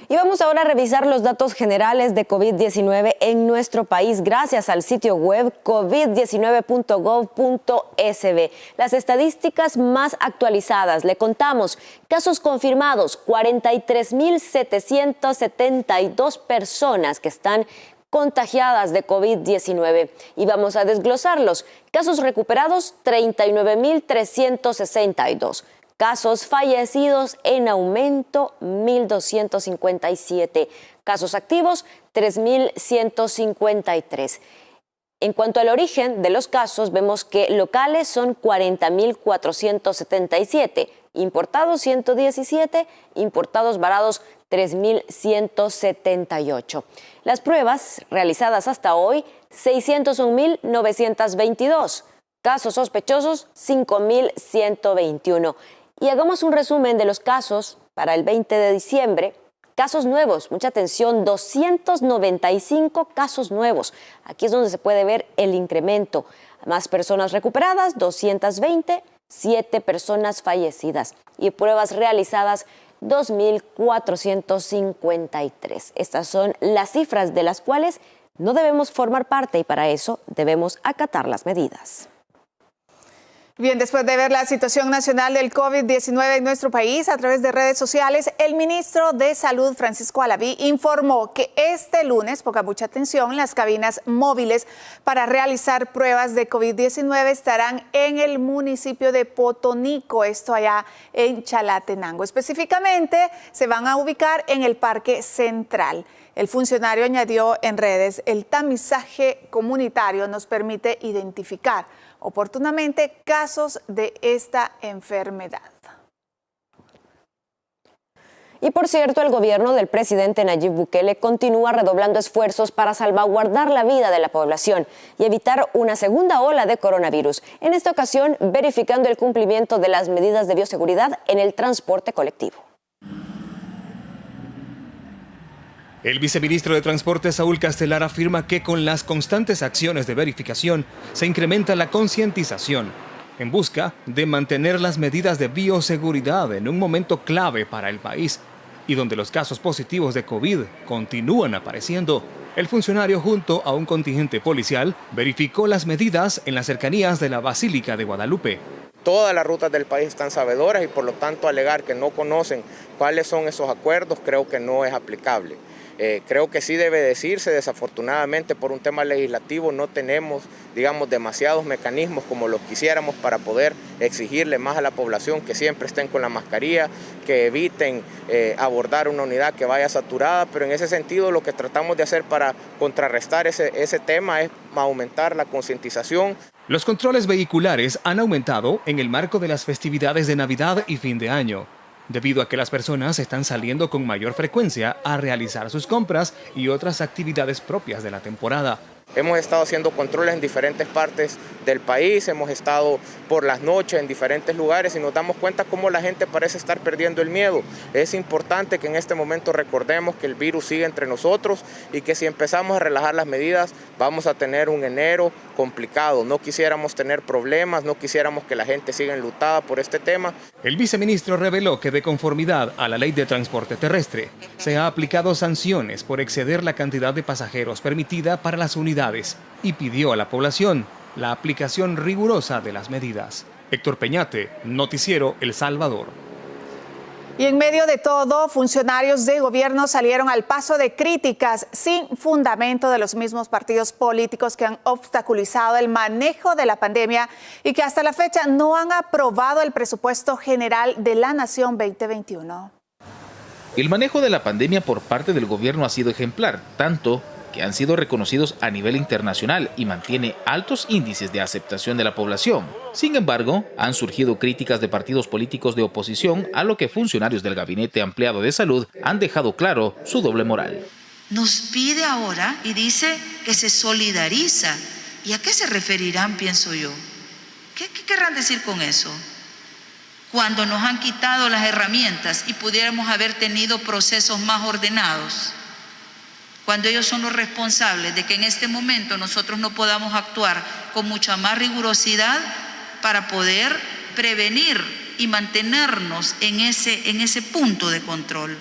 Y vamos ahora a revisar los datos generales de COVID-19 en nuestro país gracias al sitio web covid19.gov.sb. Las estadísticas más actualizadas. Le contamos: casos confirmados, 43.772 personas que están contagiadas de COVID-19. Y vamos a desglosarlos. Casos recuperados, 39.362. Casos fallecidos en aumento, 1.257. Casos activos, 3.153. En cuanto al origen de los casos, vemos que locales son 40.477, importados 117, importados varados 3.178. Las pruebas realizadas hasta hoy, 601.922. Casos sospechosos, 5.121. Y hagamos un resumen de los casos para el 20 de diciembre. Casos nuevos, mucha atención, 295 casos nuevos. Aquí es donde se puede ver el incremento. Más personas recuperadas, 220, 7 personas fallecidas. Y pruebas realizadas, 2.453. Estas son las cifras de las cuales no debemos formar parte y para eso debemos acatar las medidas. Bien, después de ver la situación nacional del COVID-19 en nuestro país a través de redes sociales, el ministro de Salud, Francisco Alaví, informó que este lunes, ponga mucha atención, las cabinas móviles para realizar pruebas de COVID-19 estarán en el municipio de Potonico, esto allá en Chalatenango. Específicamente, se van a ubicar en el Parque Central. El funcionario añadió en redes: el tamizaje comunitario nos permite identificar oportunamente casos de esta enfermedad. Y por cierto, el gobierno del presidente Nayib Bukele continúa redoblando esfuerzos para salvaguardar la vida de la población y evitar una segunda ola de coronavirus. En esta ocasión, verificando el cumplimiento de las medidas de bioseguridad en el transporte colectivo. El viceministro de Transporte, Saúl Castelar, afirma que con las constantes acciones de verificación se incrementa la concientización en busca de mantener las medidas de bioseguridad en un momento clave para el país y donde los casos positivos de COVID continúan apareciendo. El funcionario, junto a un contingente policial, verificó las medidas en las cercanías de la Basílica de Guadalupe. Todas las rutas del país están sabedoras y por lo tanto alegar que no conocen cuáles son esos acuerdos creo que no es aplicable. Creo que sí debe decirse, desafortunadamente por un tema legislativo no tenemos, digamos, demasiados mecanismos como los quisiéramos para poder exigirle más a la población que siempre estén con la mascarilla, que eviten abordar una unidad que vaya saturada, pero en ese sentido lo que tratamos de hacer para contrarrestar ese tema es aumentar la concientización. Los controles vehiculares han aumentado en el marco de las festividades de Navidad y fin de año, debido a que las personas están saliendo con mayor frecuencia a realizar sus compras y otras actividades propias de la temporada. Hemos estado haciendo controles en diferentes partes del país, hemos estado por las noches en diferentes lugares y nos damos cuenta cómo la gente parece estar perdiendo el miedo. Es importante que en este momento recordemos que el virus sigue entre nosotros y que si empezamos a relajar las medidas vamos a tener un enero complicado. No quisiéramos tener problemas, no quisiéramos que la gente siga enlutada por este tema. El viceministro reveló que de conformidad a la ley de transporte terrestre se ha aplicado sanciones por exceder la cantidad de pasajeros permitida para las unidades y pidió a la población la aplicación rigurosa de las medidas. Héctor Peñate, Noticiero El Salvador. Y en medio de todo, funcionarios de gobierno salieron al paso de críticas sin fundamento de los mismos partidos políticos que han obstaculizado el manejo de la pandemia y que hasta la fecha no han aprobado el presupuesto general de la Nación 2021. El manejo de la pandemia por parte del gobierno ha sido ejemplar, tanto que han sido reconocidos a nivel internacional y mantiene altos índices de aceptación de la población. Sin embargo, han surgido críticas de partidos políticos de oposición, a lo que funcionarios del Gabinete Ampliado de Salud han dejado claro su doble moral. Nos pide ahora y dice que se solidariza. ¿Y a qué se referirán, pienso yo? ¿Qué querrán decir con eso? Cuando nos han quitado las herramientas y pudiéramos haber tenido procesos más ordenados. Cuando ellos son los responsables de que en este momento nosotros no podamos actuar con mucha más rigurosidad para poder prevenir y mantenernos en ese punto de control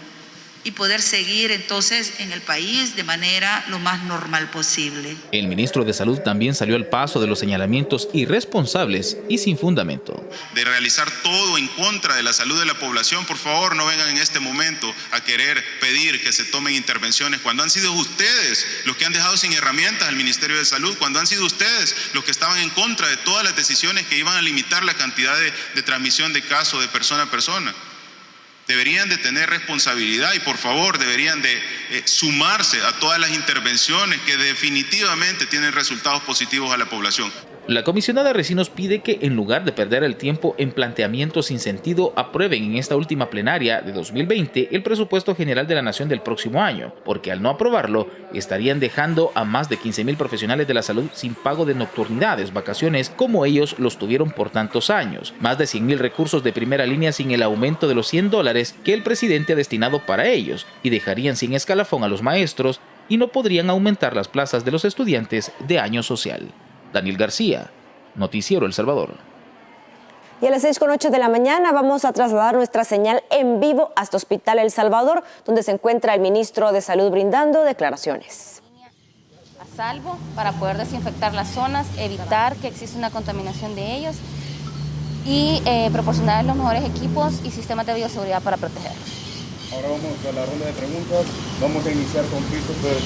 y poder seguir entonces en el país de manera lo más normal posible. El ministro de Salud también salió al paso de los señalamientos irresponsables y sin fundamento. De realizar todo en contra de la salud de la población, por favor no vengan en este momento a querer pedir que se tomen intervenciones cuando han sido ustedes los que han dejado sin herramientas al Ministerio de Salud, cuando han sido ustedes los que estaban en contra de todas las decisiones que iban a limitar la cantidad de transmisión de casos de persona a persona. Deberían de tener responsabilidad y por favor deberían de sumarse a todas las intervenciones que definitivamente tienen resultados positivos a la población. La comisionada Recinos pide que en lugar de perder el tiempo en planteamientos sin sentido, aprueben en esta última plenaria de 2020 el presupuesto general de la Nación del próximo año, porque al no aprobarlo estarían dejando a más de 15,000 profesionales de la salud sin pago de nocturnidades, vacaciones, como ellos los tuvieron por tantos años, más de 100,000 recursos de primera línea sin el aumento de los $100 que el presidente ha destinado para ellos, y dejarían sin escalafón a los maestros y no podrían aumentar las plazas de los estudiantes de año social. Daniel García, Noticiero El Salvador. Y a las 6:08 de la mañana vamos a trasladar nuestra señal en vivo hasta Hospital El Salvador, donde se encuentra el ministro de Salud brindando declaraciones. A salvo para poder desinfectar las zonas, evitar que exista una contaminación de ellos y proporcionar los mejores equipos y sistemas de bioseguridad para protegerlos. Ahora vamos a la ronda de preguntas. Vamos a iniciar con Christopher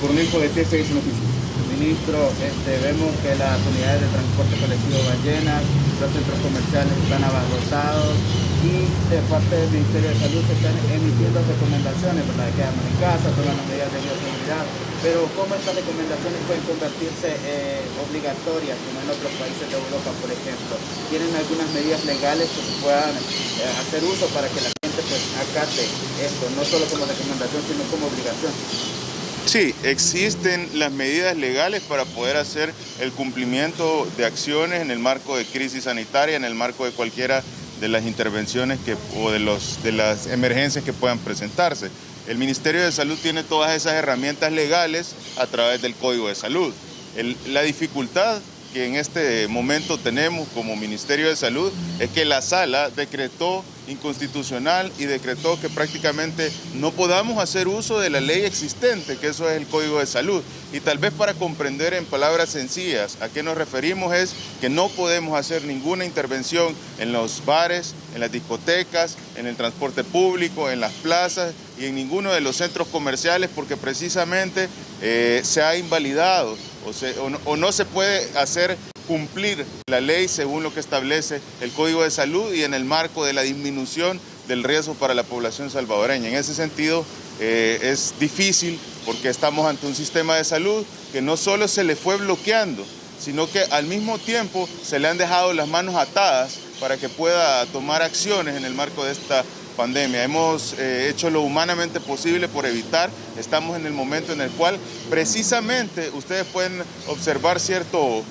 Cornejo de TCS Noticias. Ministro, vemos que las unidades de transporte colectivo van llenas, los centros comerciales están abarrotados y de parte del Ministerio de Salud se están emitiendo recomendaciones, ¿verdad? De quedarnos en casa, todas las medidas de bioseguridad. pero ¿cómo estas recomendaciones pueden convertirse obligatorias, como en otros países de Europa, por ejemplo? ¿Tienen algunas medidas legales que se puedan hacer uso para que la gente pues acate esto, no solo como recomendación, sino como obligación? Sí, existen las medidas legales para poder hacer el cumplimiento de acciones en el marco de crisis sanitaria, en el marco de cualquiera de las intervenciones o de las emergencias que puedan presentarse. El Ministerio de Salud tiene todas esas herramientas legales a través del Código de Salud. La dificultad que en este momento tenemos como Ministerio de Salud es que la Sala decretó inconstitucional y decretó que prácticamente no podamos hacer uso de la ley existente, que eso es el Código de Salud. Y tal vez para comprender en palabras sencillas a qué nos referimos es que no podemos hacer ninguna intervención en los bares, en las discotecas, en el transporte público, en las plazas y en ninguno de los centros comerciales porque precisamente se ha invalidado o no se puede hacer cumplir la ley según lo que establece el Código de Salud y en el marco de la disminución del riesgo para la población salvadoreña. En ese sentido es difícil porque estamos ante un sistema de salud que no solo se le fue bloqueando, sino que al mismo tiempo se le han dejado las manos atadas para que pueda tomar acciones en el marco de esta pandemia. Hemos hecho lo humanamente posible por evitar, estamos en el momento en el cual precisamente ustedes pueden observar cierto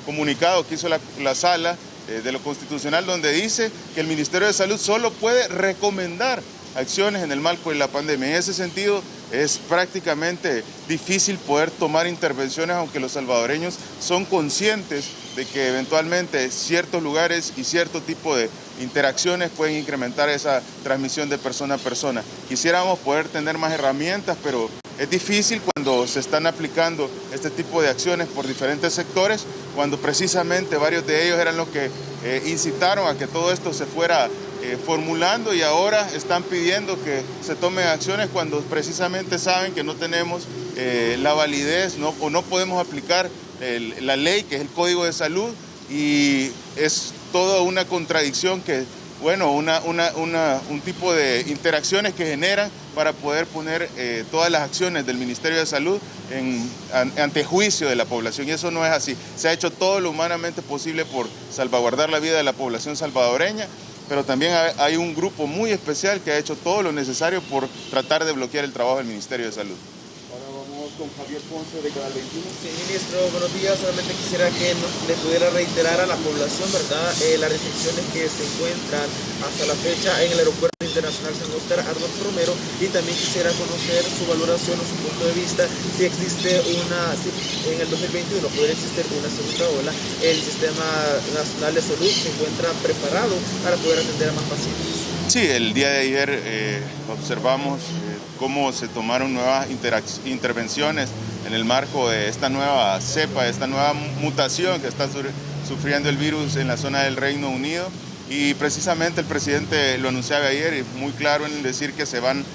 comunicado que hizo la Sala de lo Constitucional donde dice que el Ministerio de Salud solo puede recomendar acciones en el marco de la pandemia. En ese sentido es prácticamente difícil poder tomar intervenciones aunque los salvadoreños son conscientes de que eventualmente ciertos lugares y cierto tipo de interacciones pueden incrementar esa transmisión de persona a persona. Quisiéramos poder tener más herramientas, pero es difícil cuando se están aplicando este tipo de acciones por diferentes sectores, cuando precisamente varios de ellos eran los que incitaron a que todo esto se fuera formulando y ahora están pidiendo que se tomen acciones cuando precisamente saben que no tenemos la validez o no podemos aplicar la ley, que es el Código de Salud, y es toda una contradicción que, bueno, un tipo de interacciones que generan para poder poner todas las acciones del Ministerio de Salud ante juicio de la población, y eso no es así. Se ha hecho todo lo humanamente posible por salvaguardar la vida de la población salvadoreña, pero también hay un grupo muy especial que ha hecho todo lo necesario por tratar de bloquear el trabajo del Ministerio de Salud. Ahora vamos con Javier Ponce de Canal 21. Sí, ministro, buenos días. Solamente quisiera que le pudiera reiterar a la población, ¿verdad?, las restricciones que se encuentran hasta la fecha en el Aeropuerto Internacional San Óscar Arnold Romero, y también quisiera conocer su valoración o su punto de vista si existe si en el 2021 podría existir una segunda ola. El Sistema Nacional de Salud se encuentra preparado para poder atender a más pacientes. Sí, el día de ayer observamos cómo se tomaron nuevas intervenciones en el marco de esta nueva cepa, esta nueva mutación que está sufriendo el virus en la zona del Reino Unido, y precisamente el presidente lo anunciaba ayer y muy claro en decir que se van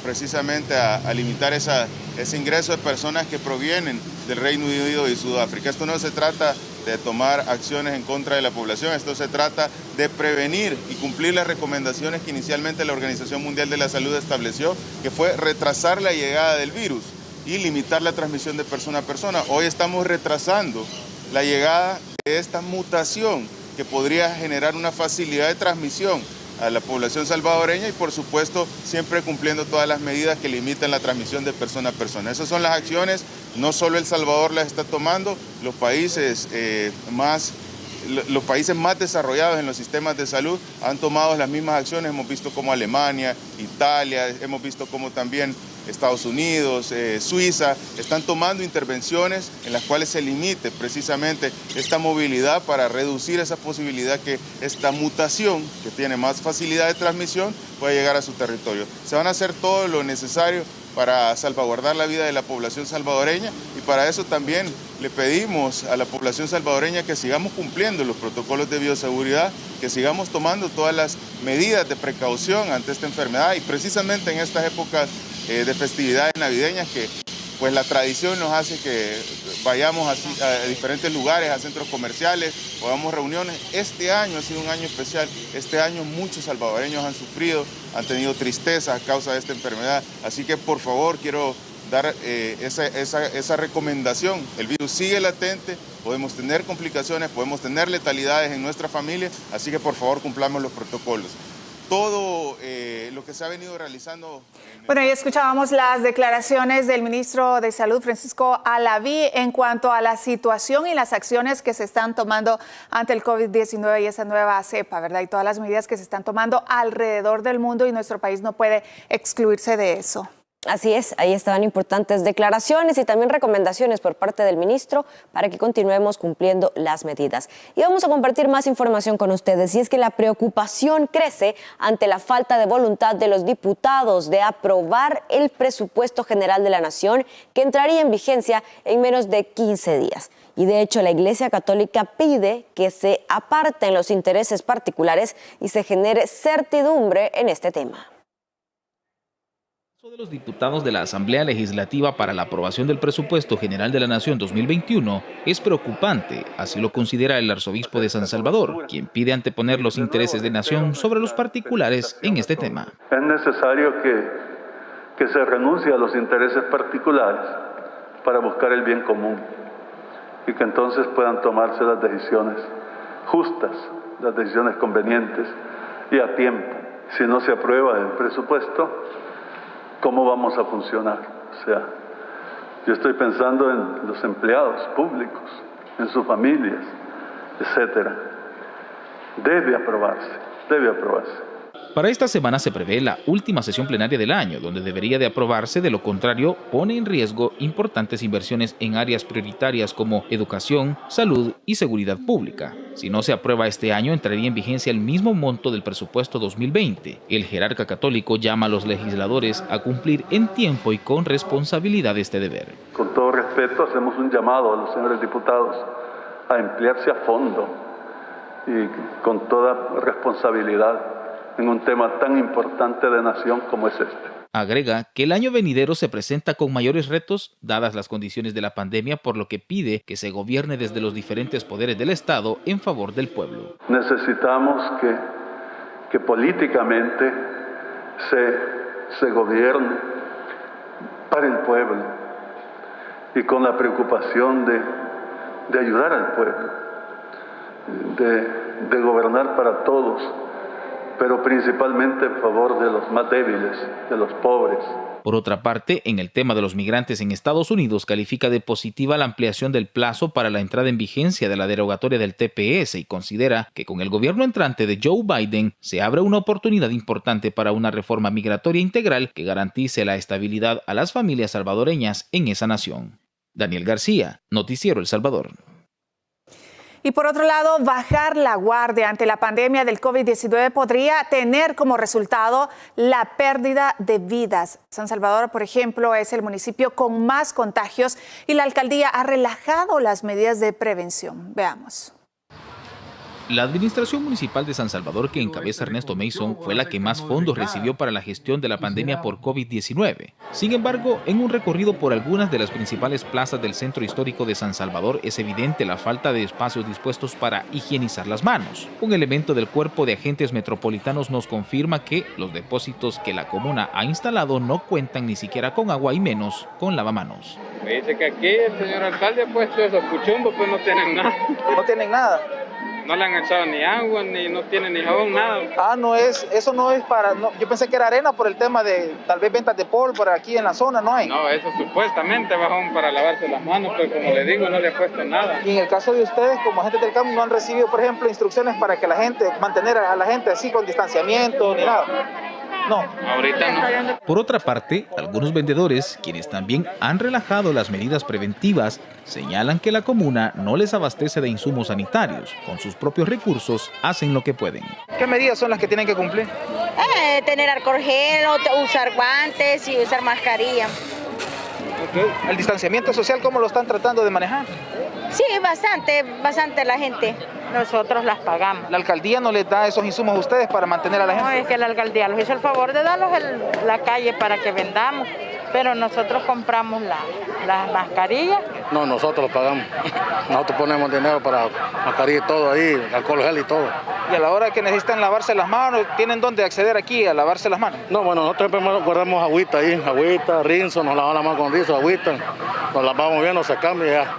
precisamente a limitar ese ingreso de personas que provienen del Reino Unido y Sudáfrica. Esto no se trata de tomar acciones en contra de la población, esto se trata de prevenir y cumplir las recomendaciones que inicialmente la Organización Mundial de la Salud estableció, que fue retrasar la llegada del virus y limitar la transmisión de persona a persona. Hoy estamos retrasando la llegada de esta mutación que podría generar una facilidad de transmisión a la población salvadoreña y por supuesto siempre cumpliendo todas las medidas que limitan la transmisión de persona a persona. Esas son las acciones, no solo El Salvador las está tomando, los países más desarrollados en los sistemas de salud han tomado las mismas acciones. Hemos visto como Alemania, Italia, hemos visto como también Estados Unidos, Suiza, están tomando intervenciones en las cuales se limite precisamente esta movilidad para reducir esa posibilidad que esta mutación, que tiene más facilidad de transmisión, pueda llegar a su territorio. Se van a hacer todo lo necesario para salvaguardar la vida de la población salvadoreña, y para eso también le pedimos a la población salvadoreña que sigamos cumpliendo los protocolos de bioseguridad, que sigamos tomando todas las medidas de precaución ante esta enfermedad, y precisamente en estas épocas de festividades navideñas que pues la tradición nos hace que vayamos a diferentes lugares, a centros comerciales, o hagamos reuniones. Este año ha sido un año especial, este año muchos salvadoreños han sufrido, han tenido tristeza a causa de esta enfermedad, así que por favor quiero dar esa recomendación. El virus sigue latente, podemos tener complicaciones, podemos tener letalidades en nuestra familia, así que por favor cumplamos los protocolos. Todo lo que se ha venido realizando. Bueno, y escuchábamos las declaraciones del ministro de Salud, Francisco Alaví, en cuanto a la situación y las acciones que se están tomando ante el COVID-19 y esa nueva cepa, ¿verdad? Y todas las medidas que se están tomando alrededor del mundo, y nuestro país no puede excluirse de eso. Así es, ahí estaban importantes declaraciones y también recomendaciones por parte del ministro para que continuemos cumpliendo las medidas. Y vamos a compartir más información con ustedes, y es que la preocupación crece ante la falta de voluntad de los diputados de aprobar el presupuesto general de la Nación, que entraría en vigencia en menos de 15 días. Y de hecho, la Iglesia Católica pide que se aparten los intereses particulares y se genere certidumbre en este tema. De los diputados de la Asamblea Legislativa para la aprobación del Presupuesto General de la Nación 2021 es preocupante, así lo considera el arzobispo de San Salvador, quien pide anteponer los intereses de nación sobre los particulares en este tema. Es necesario que se renuncie a los intereses particulares para buscar el bien común y que entonces puedan tomarse las decisiones justas, las decisiones convenientes y a tiempo. Si no se aprueba el presupuesto, ¿cómo vamos a funcionar? O sea, yo estoy pensando en los empleados públicos, en sus familias, etcétera. Debe aprobarse, debe aprobarse. Para esta semana se prevé la última sesión plenaria del año, donde debería de aprobarse. De lo contrario, pone en riesgo importantes inversiones en áreas prioritarias como educación, salud y seguridad pública. Si no se aprueba este año, entraría en vigencia el mismo monto del presupuesto 2020. El jerarca católico llama a los legisladores a cumplir en tiempo y con responsabilidad este deber. Con todo respeto, hacemos un llamado a los señores diputados a emplearse a fondo y con toda responsabilidad en un tema tan importante de nación como es este. Agrega que el año venidero se presenta con mayores retos, dadas las condiciones de la pandemia, por lo que pide que se gobierne desde los diferentes poderes del Estado en favor del pueblo. Necesitamos que políticamente se gobierne para el pueblo y con la preocupación de ayudar al pueblo, de gobernar para todos, pero principalmente en favor de los más débiles, de los pobres. Por otra parte, en el tema de los migrantes en Estados Unidos, califica de positiva la ampliación del plazo para la entrada en vigencia de la derogatoria del TPS y considera que con el gobierno entrante de Joe Biden se abre una oportunidad importante para una reforma migratoria integral que garantice la estabilidad a las familias salvadoreñas en esa nación. Daniel García, Noticiero El Salvador. Y por otro lado, bajar la guardia ante la pandemia del COVID-19 podría tener como resultado la pérdida de vidas. San Salvador, por ejemplo, es el municipio con más contagios y la alcaldía ha relajado las medidas de prevención. Veamos. La administración municipal de San Salvador, que encabeza Ernesto Mason, fue la que más fondos recibió para la gestión de la pandemia por COVID-19. Sin embargo, en un recorrido por algunas de las principales plazas del centro histórico de San Salvador, es evidente la falta de espacios dispuestos para higienizar las manos. Un elemento del cuerpo de agentes metropolitanos nos confirma que los depósitos que la comuna ha instalado no cuentan ni siquiera con agua y menos con lavamanos. Me dice que aquí el señor alcalde ha puesto esos cuchumbos, pues no tienen nada. No tienen nada. No le han echado ni agua, ni no tienen ni jabón, nada. Ah, eso no es para, no, yo pensé que era arena por el tema de tal vez ventas de pólvora aquí en la zona, ¿no hay? No, eso supuestamente bajón para lavarse las manos, pero como le digo, no le ha puesto nada. Y en el caso de ustedes, como agentes del campo, no han recibido, por ejemplo, instrucciones para que mantener a la gente así con distanciamiento ni nada. No, ahorita no. Por otra parte, algunos vendedores, quienes también han relajado las medidas preventivas, señalan que la comuna no les abastece de insumos sanitarios. Con sus propios recursos hacen lo que pueden. ¿Qué medidas son las que tienen que cumplir? Tener alcohol gel, usar guantes y usar mascarilla. Okay. ¿El distanciamiento social cómo lo están tratando de manejar? Sí, bastante la gente. Nosotros las pagamos. ¿La alcaldía no les da esos insumos a ustedes para mantener a la gente? No, es que la alcaldía nos hizo el favor de darnos la calle para que vendamos, pero nosotros compramos las mascarillas. No, nosotros lo pagamos. Nosotros ponemos dinero para mascarilla y todo ahí, alcohol gel y todo. y a la hora que necesitan lavarse las manos, ¿tienen dónde acceder aquí a lavarse las manos? No, bueno, nosotros primero guardamos agüita ahí, agüita, rinzo, nos lavamos la mano con rinzo, agüita, nos lavamos bien, nos sacamos y ya.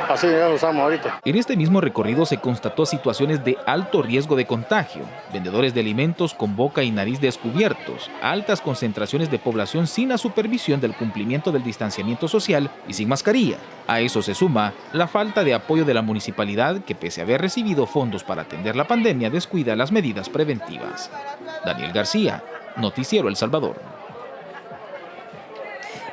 Así ya lo usamos ahorita. En este mismo recorrido se constató situaciones de alto riesgo de contagio, vendedores de alimentos con boca y nariz descubiertos, altas concentraciones de población sin la supervisión del cumplimiento del distanciamiento social y sin mascarilla. A eso se suma la falta de apoyo de la municipalidad que, pese a haber recibido fondos para atender la pandemia, descuida las medidas preventivas. Daniel García, Noticiero El Salvador.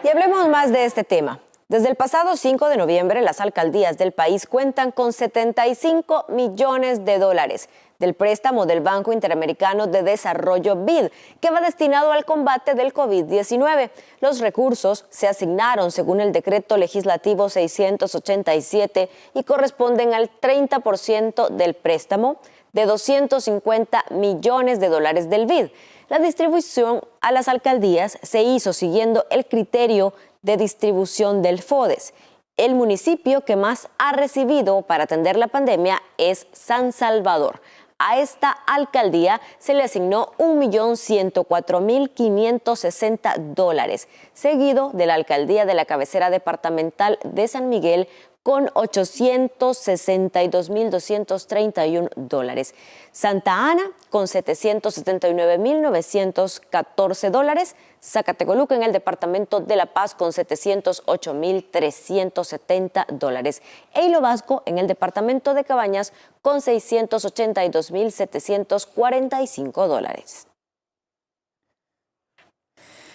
Y hablemos más de este tema. Desde el pasado 5 de noviembre, las alcaldías del país cuentan con 75 millones de dólares del préstamo del Banco Interamericano de Desarrollo BID, que va destinado al combate del COVID-19. Los recursos se asignaron según el decreto legislativo 687 y corresponden al 30% del préstamo de 250 millones de dólares del BID. La distribución a las alcaldías se hizo siguiendo el criterio de distribución del FODES. El municipio que más ha recibido para atender la pandemia es San Salvador. A esta alcaldía se le asignó $1.104.560, seguido de la alcaldía de la cabecera departamental de San Miguel con $862.231. Santa Ana con $779.914. Zacatecoluca en el departamento de La Paz con $708.370. E Hilo Vasco en el departamento de Cabañas con $682.745.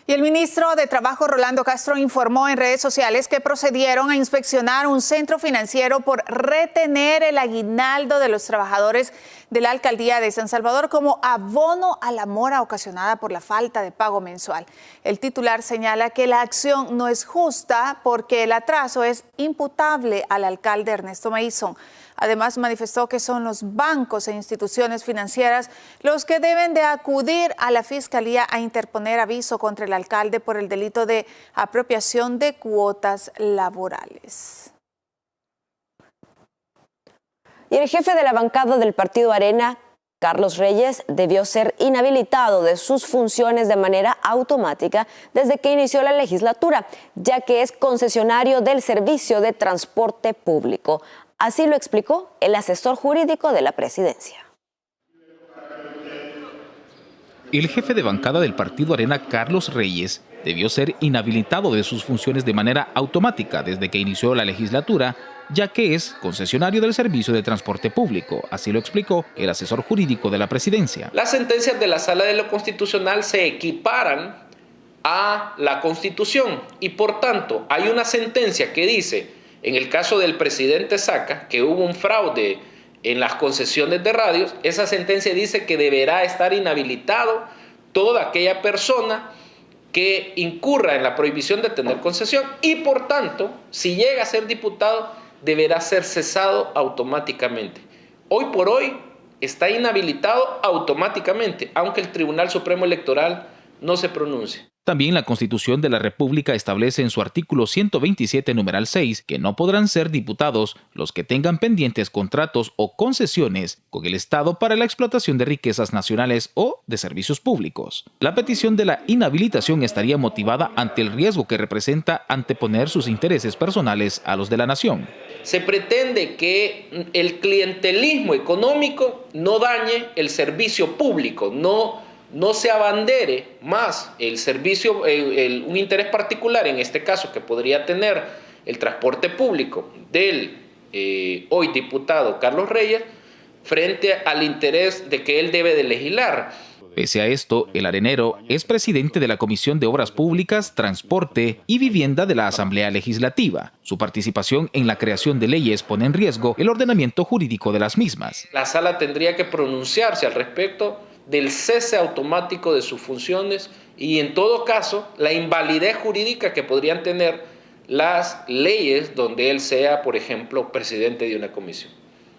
Y el ministro de Trabajo, Rolando Castro, informó en redes sociales que procedieron a inspeccionar un centro financiero por retener el aguinaldo de los trabajadores de la alcaldía de San Salvador como abono a la mora ocasionada por la falta de pago mensual. El titular señala que la acción no es justa porque el atraso es imputable al alcalde Ernesto Maizón. Además, manifestó que son los bancos e instituciones financieras los que deben de acudir a la Fiscalía a interponer aviso contra el alcalde por el delito de apropiación de cuotas laborales. Y el jefe de la bancada del partido Arena, Carlos Reyes, debió ser inhabilitado de sus funciones de manera automática desde que inició la legislatura, ya que es concesionario del servicio de transporte público. Así lo explicó el asesor jurídico de la presidencia. El jefe de bancada del partido Arena, Carlos Reyes, debió ser inhabilitado de sus funciones de manera automática desde que inició la legislatura, ya que es concesionario del servicio de transporte público. Así lo explicó el asesor jurídico de la presidencia. Las sentencias de la Sala de lo Constitucional se equiparan a la Constitución y por tanto hay una sentencia que dice, en el caso del presidente Saca, que hubo un fraude en las concesiones de radios, esa sentencia dice que deberá estar inhabilitado toda aquella persona que incurra en la prohibición de tener concesión y por tanto, si llega a ser diputado, deberá ser cesado automáticamente. Hoy por hoy está inhabilitado automáticamente, aunque el Tribunal Supremo Electoral no se pronuncie. También la Constitución de la República establece en su artículo 127, numeral 6, que no podrán ser diputados los que tengan pendientes contratos o concesiones con el Estado para la explotación de riquezas nacionales o de servicios públicos. La petición de la inhabilitación estaría motivada ante el riesgo que representa anteponer sus intereses personales a los de la nación. Se pretende que el clientelismo económico no dañe el servicio público, no se abandere más el servicio, un interés particular, en este caso que podría tener el transporte público del hoy diputado Carlos Reyes, frente al interés de que él debe de legislar. Pese a esto, el arenero es presidente de la Comisión de Obras Públicas, Transporte y Vivienda de la Asamblea Legislativa. Su participación en la creación de leyes pone en riesgo el ordenamiento jurídico de las mismas. La sala tendría que pronunciarse al respecto del cese automático de sus funciones y en todo caso la invalidez jurídica que podrían tener las leyes donde él sea, por ejemplo, presidente de una comisión.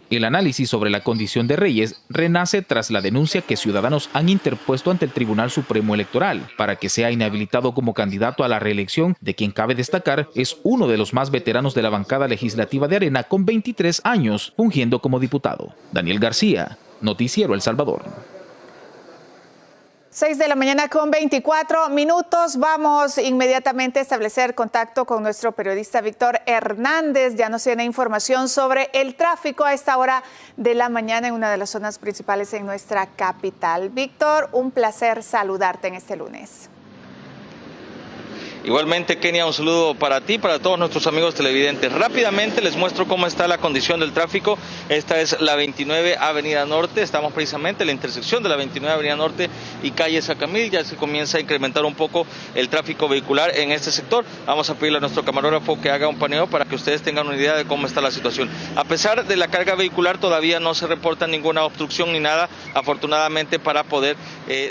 El análisis sobre la condición de Reyes renace tras la denuncia que ciudadanos han interpuesto ante el Tribunal Supremo Electoral para que sea inhabilitado como candidato a la reelección, de quien cabe destacar es uno de los más veteranos de la bancada legislativa de Arena con 23 años fungiendo como diputado. Daniel García, Noticiero El Salvador. 6 de la mañana con 24 minutos. Vamos inmediatamente a establecer contacto con nuestro periodista Víctor Hernández. Ya nos tiene información sobre el tráfico a esta hora de la mañana en una de las zonas principales en nuestra capital. Víctor, un placer saludarte en este lunes. Igualmente, Kenia, un saludo para ti, para todos nuestros amigos televidentes. Rápidamente les muestro cómo está la condición del tráfico. Esta es la 29 Avenida Norte. Estamos precisamente en la intersección de la 29 Avenida Norte y calle Sacamil. Ya se comienza a incrementar un poco el tráfico vehicular en este sector. Vamos a pedirle a nuestro camarógrafo que haga un paneo para que ustedes tengan una idea de cómo está la situación. A pesar de la carga vehicular, todavía no se reporta ninguna obstrucción ni nada, afortunadamente, para poder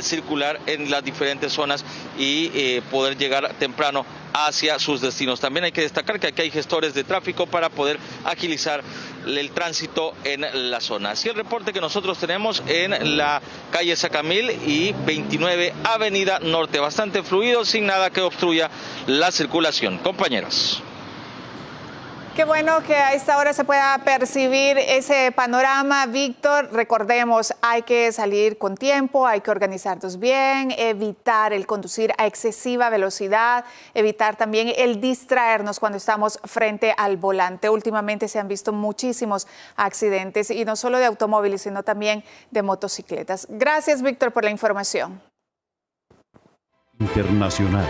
circular en las diferentes zonas y poder llegar temprano hacia sus destinos. También hay que destacar que aquí hay gestores de tráfico para poder agilizar el tránsito en la zona. Así el reporte que nosotros tenemos en la calle Sacamil y 29 Avenida Norte. Bastante fluido, sin nada que obstruya la circulación. Compañeros. Qué bueno que a esta hora se pueda percibir ese panorama, Víctor. Recordemos, hay que salir con tiempo, hay que organizarnos bien, evitar el conducir a excesiva velocidad, evitar también el distraernos cuando estamos frente al volante. Últimamente se han visto muchísimos accidentes, y no solo de automóviles, sino también de motocicletas. Gracias, Víctor, por la información. Internacionales.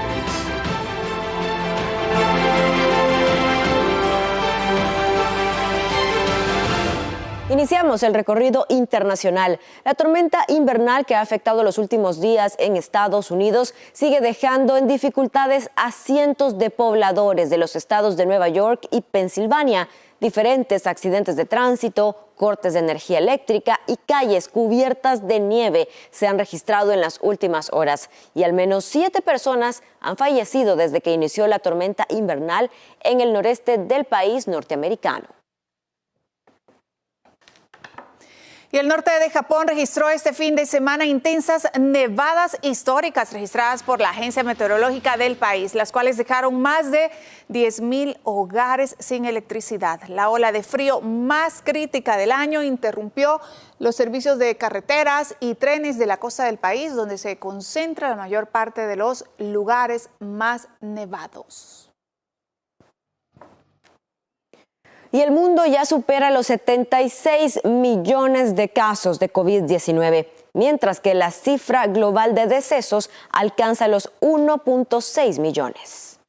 Iniciamos el recorrido internacional. La tormenta invernal que ha afectado los últimos días en Estados Unidos sigue dejando en dificultades a cientos de pobladores de los estados de Nueva York y Pensilvania. Diferentes accidentes de tránsito, cortes de energía eléctrica y calles cubiertas de nieve se han registrado en las últimas horas, y al menos 7 personas han fallecido desde que inició la tormenta invernal en el noreste del país norteamericano. Y el norte de Japón registró este fin de semana intensas nevadas históricas registradas por la Agencia Meteorológica del país, las cuales dejaron más de 10,000 hogares sin electricidad. La ola de frío más crítica del año interrumpió los servicios de carreteras y trenes de la costa del país, donde se concentra la mayor parte de los lugares más nevados. Y el mundo ya supera los 76 millones de casos de COVID-19, mientras que la cifra global de decesos alcanza los 1.6 millones.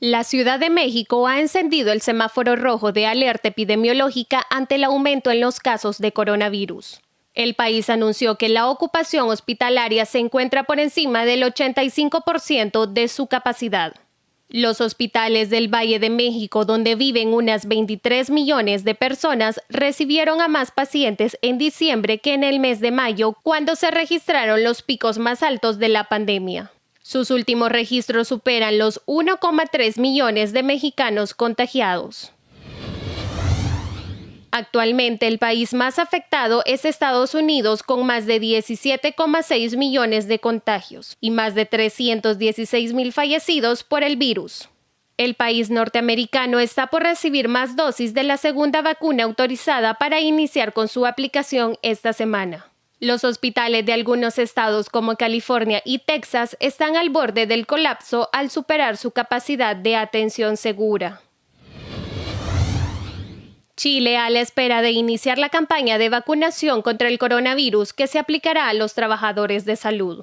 La Ciudad de México ha encendido el semáforo rojo de alerta epidemiológica ante el aumento en los casos de coronavirus. El país anunció que la ocupación hospitalaria se encuentra por encima del 85% de su capacidad. Los hospitales del Valle de México, donde viven unas 23 millones de personas, recibieron a más pacientes en diciembre que en el mes de mayo, cuando se registraron los picos más altos de la pandemia. Sus últimos registros superan los 1,3 millones de mexicanos contagiados. Actualmente, el país más afectado es Estados Unidos, con más de 17,6 millones de contagios y más de 316,000 fallecidos por el virus. El país norteamericano está por recibir más dosis de la segunda vacuna autorizada para iniciar con su aplicación esta semana. Los hospitales de algunos estados como California y Texas están al borde del colapso al superar su capacidad de atención segura. Chile, a la espera de iniciar la campaña de vacunación contra el coronavirus que se aplicará a los trabajadores de salud.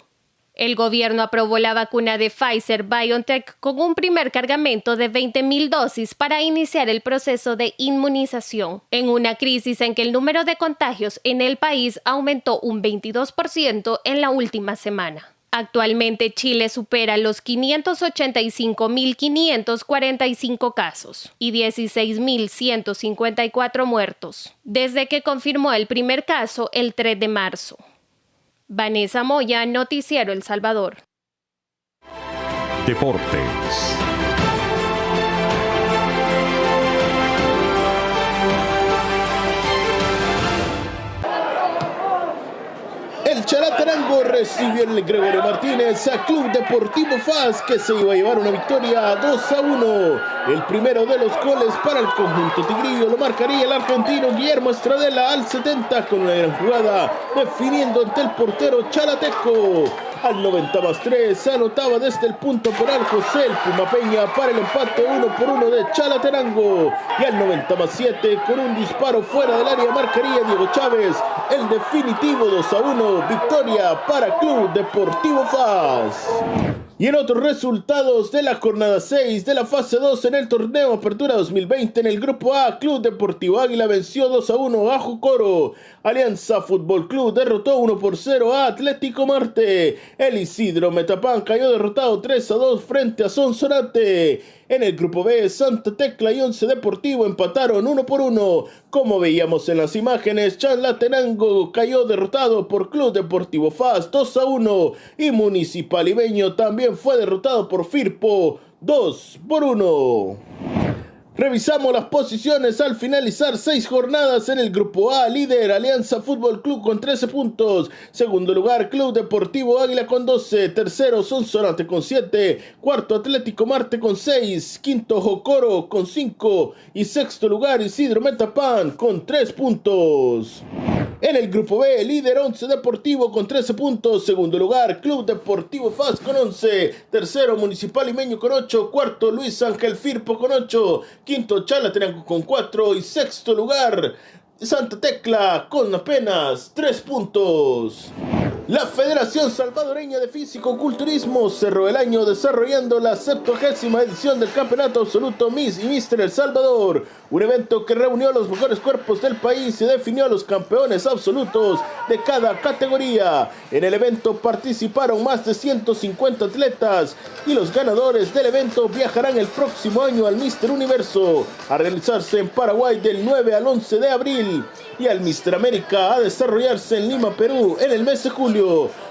El gobierno aprobó la vacuna de Pfizer-BioNTech con un primer cargamento de 20,000 dosis para iniciar el proceso de inmunización, en una crisis en que el número de contagios en el país aumentó un 22% en la última semana. Actualmente Chile supera los 585,545 casos y 16,154 muertos, desde que confirmó el primer caso el 3 de marzo. Vanessa Moya, Noticiero El Salvador. Deportes. El Chelet Chalatenango recibió el Gregorio Martínez a Club Deportivo FAS, que se iba a llevar una victoria 2-1. El primero de los goles para el conjunto tigrillo lo marcaría el argentino Guillermo Estradela al 70 con una gran jugada, definiendo ante el portero chalateco. Al 90+3 se anotaba desde el punto penal José el Puma Peña para el empate 1-1 de Chalatenango. Y al 90+7 con un disparo fuera del área marcaría Diego Chávez el definitivo 2-1, victoria para Club Deportivo FAS. Y en otros resultados de la jornada 6 de la fase 2 en el torneo Apertura 2020 en el grupo A, Club Deportivo Águila venció 2-1 a Jocoro. Alianza Fútbol Club derrotó 1-0 a Atlético Marte. El Isidro Metapán cayó derrotado 3-2 frente a Sonsonate. En el grupo B, Santa Tecla y Once Deportivo empataron 1-1. Como veíamos en las imágenes, Chalatenango cayó derrotado por Club Deportivo FAS 2-1 y Municipal Limeño también fue derrotado por Firpo 2-1. Revisamos las posiciones al finalizar 6 jornadas en el grupo A. Líder Alianza Fútbol Club con 13 puntos. Segundo lugar Club Deportivo Águila con 12. Tercero Sonsonate con 7. Cuarto Atlético Marte con 6. Quinto Jocoro con 5. Y sexto lugar Isidro Metapán con 3 puntos. En el grupo B, líder Once Deportivo con 13 puntos. Segundo lugar, Club Deportivo FAS con 11. Tercero, Municipal Limeño con 8. Cuarto, Luis Ángel Firpo con 8. Quinto, Chalatenango con 4. Y sexto lugar, Santa Tecla con apenas 3 puntos. La Federación Salvadoreña de Físico-Culturismo cerró el año desarrollando la 70ª edición del Campeonato Absoluto Miss y Mister El Salvador, un evento que reunió a los mejores cuerpos del país y definió a los campeones absolutos de cada categoría. En el evento participaron más de 150 atletas y los ganadores del evento viajarán el próximo año al Mister Universo, a realizarse en Paraguay del 9 al 11 de abril y al Mister América a desarrollarse en Lima, Perú en el mes de julio.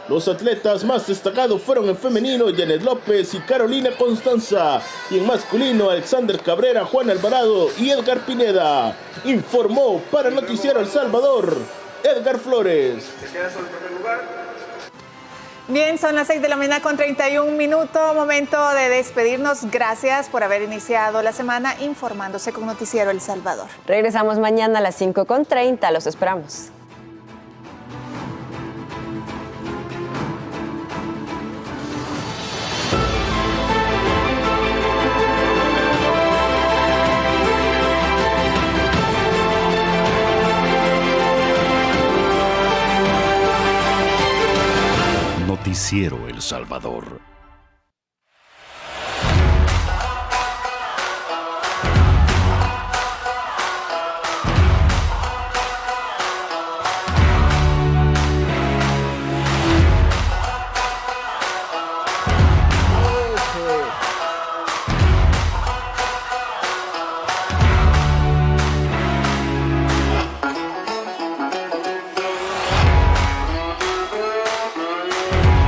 Los atletas más destacados fueron en femenino Janet López y Carolina Constanza, y en masculino Alexander Cabrera, Juan Alvarado y Edgar Pineda. Informó para Noticiero El Salvador, Edgar Flores. Bien, son las 6 de la mañana con 31 minutos, momento de despedirnos. Gracias por haber iniciado la semana informándose con Noticiero El Salvador. Regresamos mañana a las 5:30, los esperamos. Noticiero El Salvador.